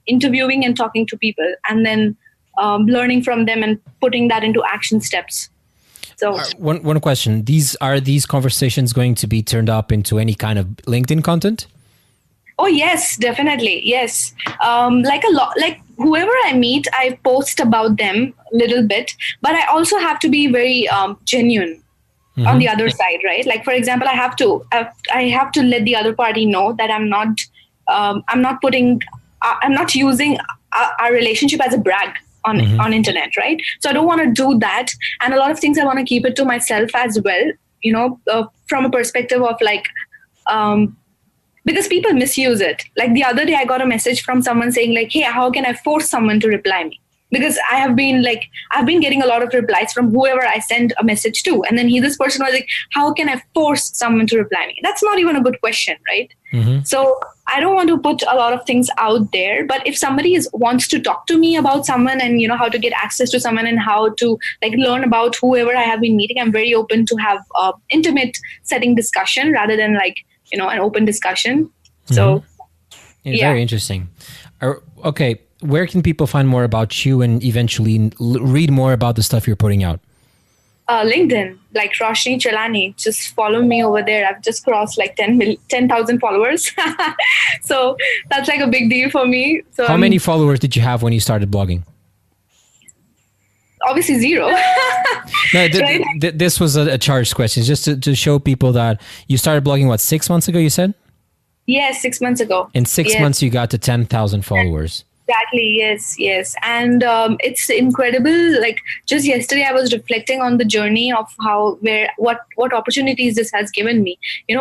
interviewing and talking to people and then learning from them and putting that into action steps. So one question, are these conversations going to be turned up into any kind of LinkedIn content? Oh yes, definitely. Yes. Like a lot, like whoever I meet, I post about them a little bit, but I also have to be very genuine on the other side, right? Like, for example, I have to let the other party know that I'm not using our relationship as a brag on internet, right? So I don't want to do that. And a lot of things I want to keep it to myself as well, from a perspective of because people misuse it. Like the other day I got a message from someone saying like, hey, how can I force someone to reply me? Because I've been getting a lot of replies from whoever I send a message to. And then this person was like, how can I force someone to reply me? That's not even a good question, right? So I don't want to put a lot of things out there. But if somebody wants to talk to me about someone and, how to get access to someone and how to learn about whoever I have been meeting, I'm very open to have intimate setting discussion rather than an open discussion. So Very interesting. Okay. Where can people find more about you and eventually read more about the stuff you're putting out? LinkedIn, like Roshni Chellani. Just follow me over there. I've just crossed 10,000 followers. So that's a big deal for me. So how many followers did you have when you started blogging? Obviously 0. No, this was a charged question, just to show people that you started blogging, 6 months ago, you said? Yes, 6 months ago. In 6 months, you got to 10,000 followers. Exactly. Yes. Yes. And it's incredible. Like just yesterday, I was reflecting on the journey of what opportunities this has given me.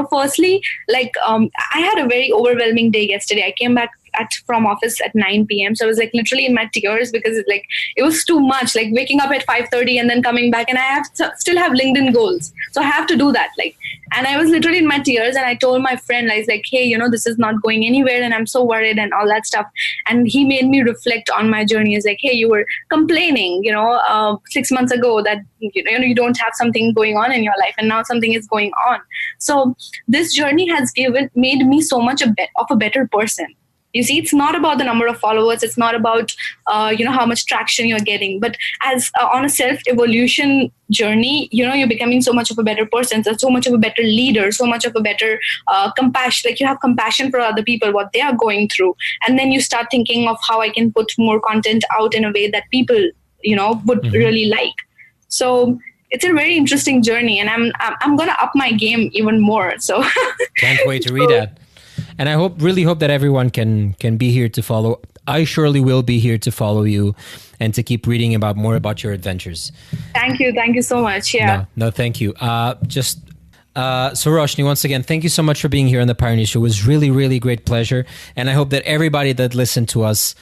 Firstly, like I had a very overwhelming day yesterday. I came back from office at 9 p.m. So I was like literally in my tears because it was too much. Like waking up at 5:30 and then coming back, and I still have LinkedIn goals, so I have to do that. And I was literally in my tears, and I told my friend, I was like, hey, this is not going anywhere, and I'm so worried and all that stuff. And he made me reflect on my journey. He's like, hey, you were complaining, 6 months ago that you don't have something going on in your life, and now something is going on. So this journey has made me so much of a better person. You see, it's not about the number of followers. It's not about, how much traction you're getting. But as on a self-evolution journey, you're becoming so much of a better person, so much of a better leader, so much of a better compassion. Like you have compassion for other people, what they are going through. And then you start thinking of how I can put more content out in a way that people, would really like. So it's a very interesting journey, and I'm going to up my game even more. So can't wait to read that. And I really hope that everyone can be here to follow. I surely will be here to follow you and to keep reading more about your adventures. Thank you so much. Yeah. No, thank you. So Roshni, once again, thank you so much for being here on the Pioneer Show. It was really, really great pleasure. And I hope that everybody that listened to us,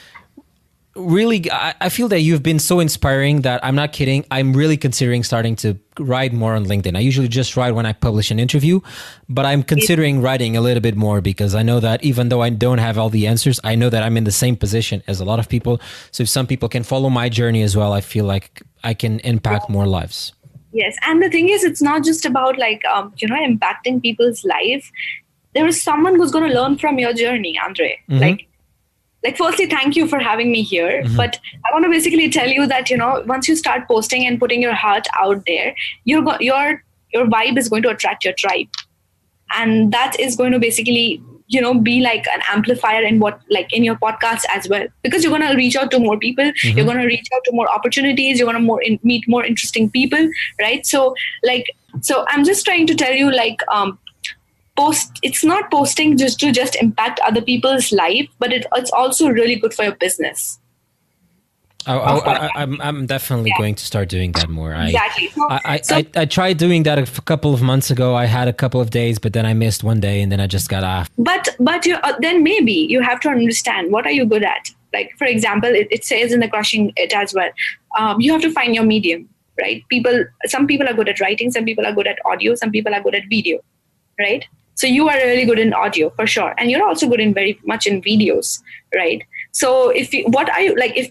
really, I feel that you've been so inspiring that I'm not kidding. I'm really considering starting to write more on LinkedIn. I usually just write when I publish an interview, but I'm considering writing a little bit more because I know that even though I don't have all the answers, I know that I'm in the same position as a lot of people. So if some people can follow my journey as well, I feel like I can impact more lives. Yes. And the thing is, it's not just about impacting people's life. There is someone who's going to learn from your journey, Andre. Mm-hmm. Like, firstly, thank you for having me here. Mm-hmm. But I want to basically tell you that, once you start posting and putting your heart out there, your vibe is going to attract your tribe. And that is going to basically, be like an amplifier in in your podcast as well. Because you're going to reach out to more people. Mm-hmm. You're going to reach out to more opportunities. You're going to meet more interesting people, right? So I'm just trying to tell you, it's not posting just to impact other people's life, but it's also really good for your business. I'm definitely going to start doing that more. Exactly. I tried doing that a couple of months ago. I had a couple of days, but then I missed one day, and then I just got off. But then maybe you have to understand, what are you good at? Like, for example, it says in the Crushing It as well. You have to find your medium, right? Some people are good at writing, some people are good at audio, some people are good at video, right? So you are really good in audio for sure. And you're also good in very much in videos, right? So if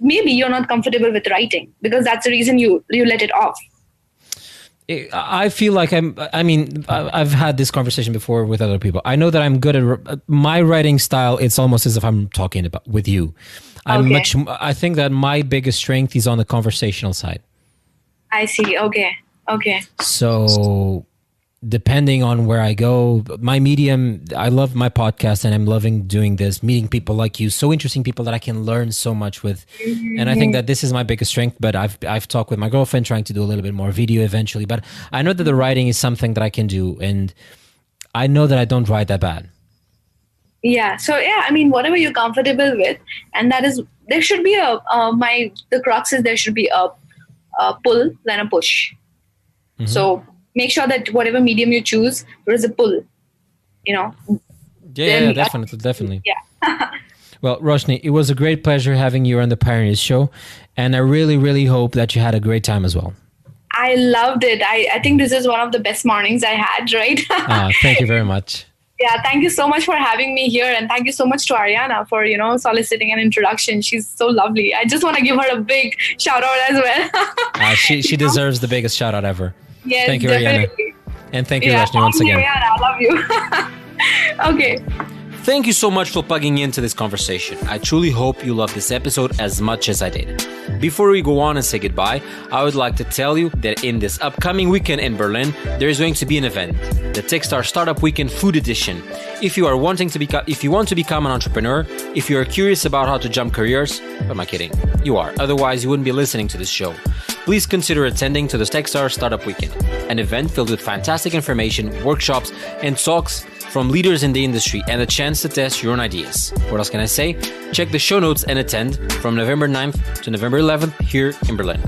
maybe you're not comfortable with writing, because that's the reason you let it off. I feel like I've had this conversation before with other people. I know that I'm good at my writing style. It's almost as if I'm talking with you. I think that my biggest strength is on the conversational side. I see. Okay. So depending on where I go, my medium, I love my podcast and I'm loving doing this, meeting people like you, so interesting people that I can learn so much with. Mm-hmm. And I think that this is my biggest strength, but I've talked with my girlfriend trying to do a little bit more video eventually, but I know that the writing is something that I can do, and I know that I don't write that bad. Yeah. So whatever you're comfortable with, and that is, there should be the crux is there should be a pull than a push. Mm-hmm. So make sure that whatever medium you choose, there is a pull, Yeah, definitely. Yeah. Well, Roshni, it was a great pleasure having you on the Pioneers Show. And I really, really hope that you had a great time as well. I loved it. I think this is one of the best mornings I had, right? Thank you very much. Yeah, thank you so much for having me here. And thank you so much to Ariana for, soliciting an introduction. She's so lovely. I just want to give her a big shout out as well. She deserves the biggest shout out ever. Yes, thank you, definitely. Ariana. And thank you, Roshni, once again. Ariana, I love you. Okay. Thank you so much for plugging into this conversation. I truly hope you loved this episode as much as I did. Before we go on and say goodbye, I would like to tell you that in this upcoming weekend in Berlin, there is going to be an event, the Techstar Startup Weekend Food Edition. If you want to become an entrepreneur, if you are curious about how to jump careers, what am I kidding? You are. Otherwise, you wouldn't be listening to this show. Please consider attending to the Techstar Startup Weekend, an event filled with fantastic information, workshops, and talks from leaders in the industry and a chance to test your own ideas. What else can I say? Check the show notes and attend from November 9th to November 11th here in Berlin.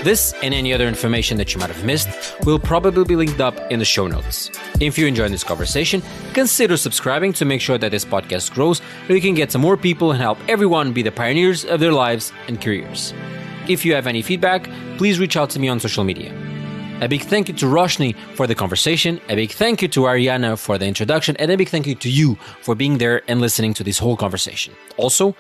This and any other information that you might have missed will probably be linked up in the show notes. If you enjoyed this conversation, consider subscribing to make sure that this podcast grows so we can get to more people and help everyone be the pioneers of their lives and careers. If you have any feedback, please reach out to me on social media. A big thank you to Roshni for the conversation, a big thank you to Ariana for the introduction, and a big thank you to you for being there and listening to this whole conversation. Also,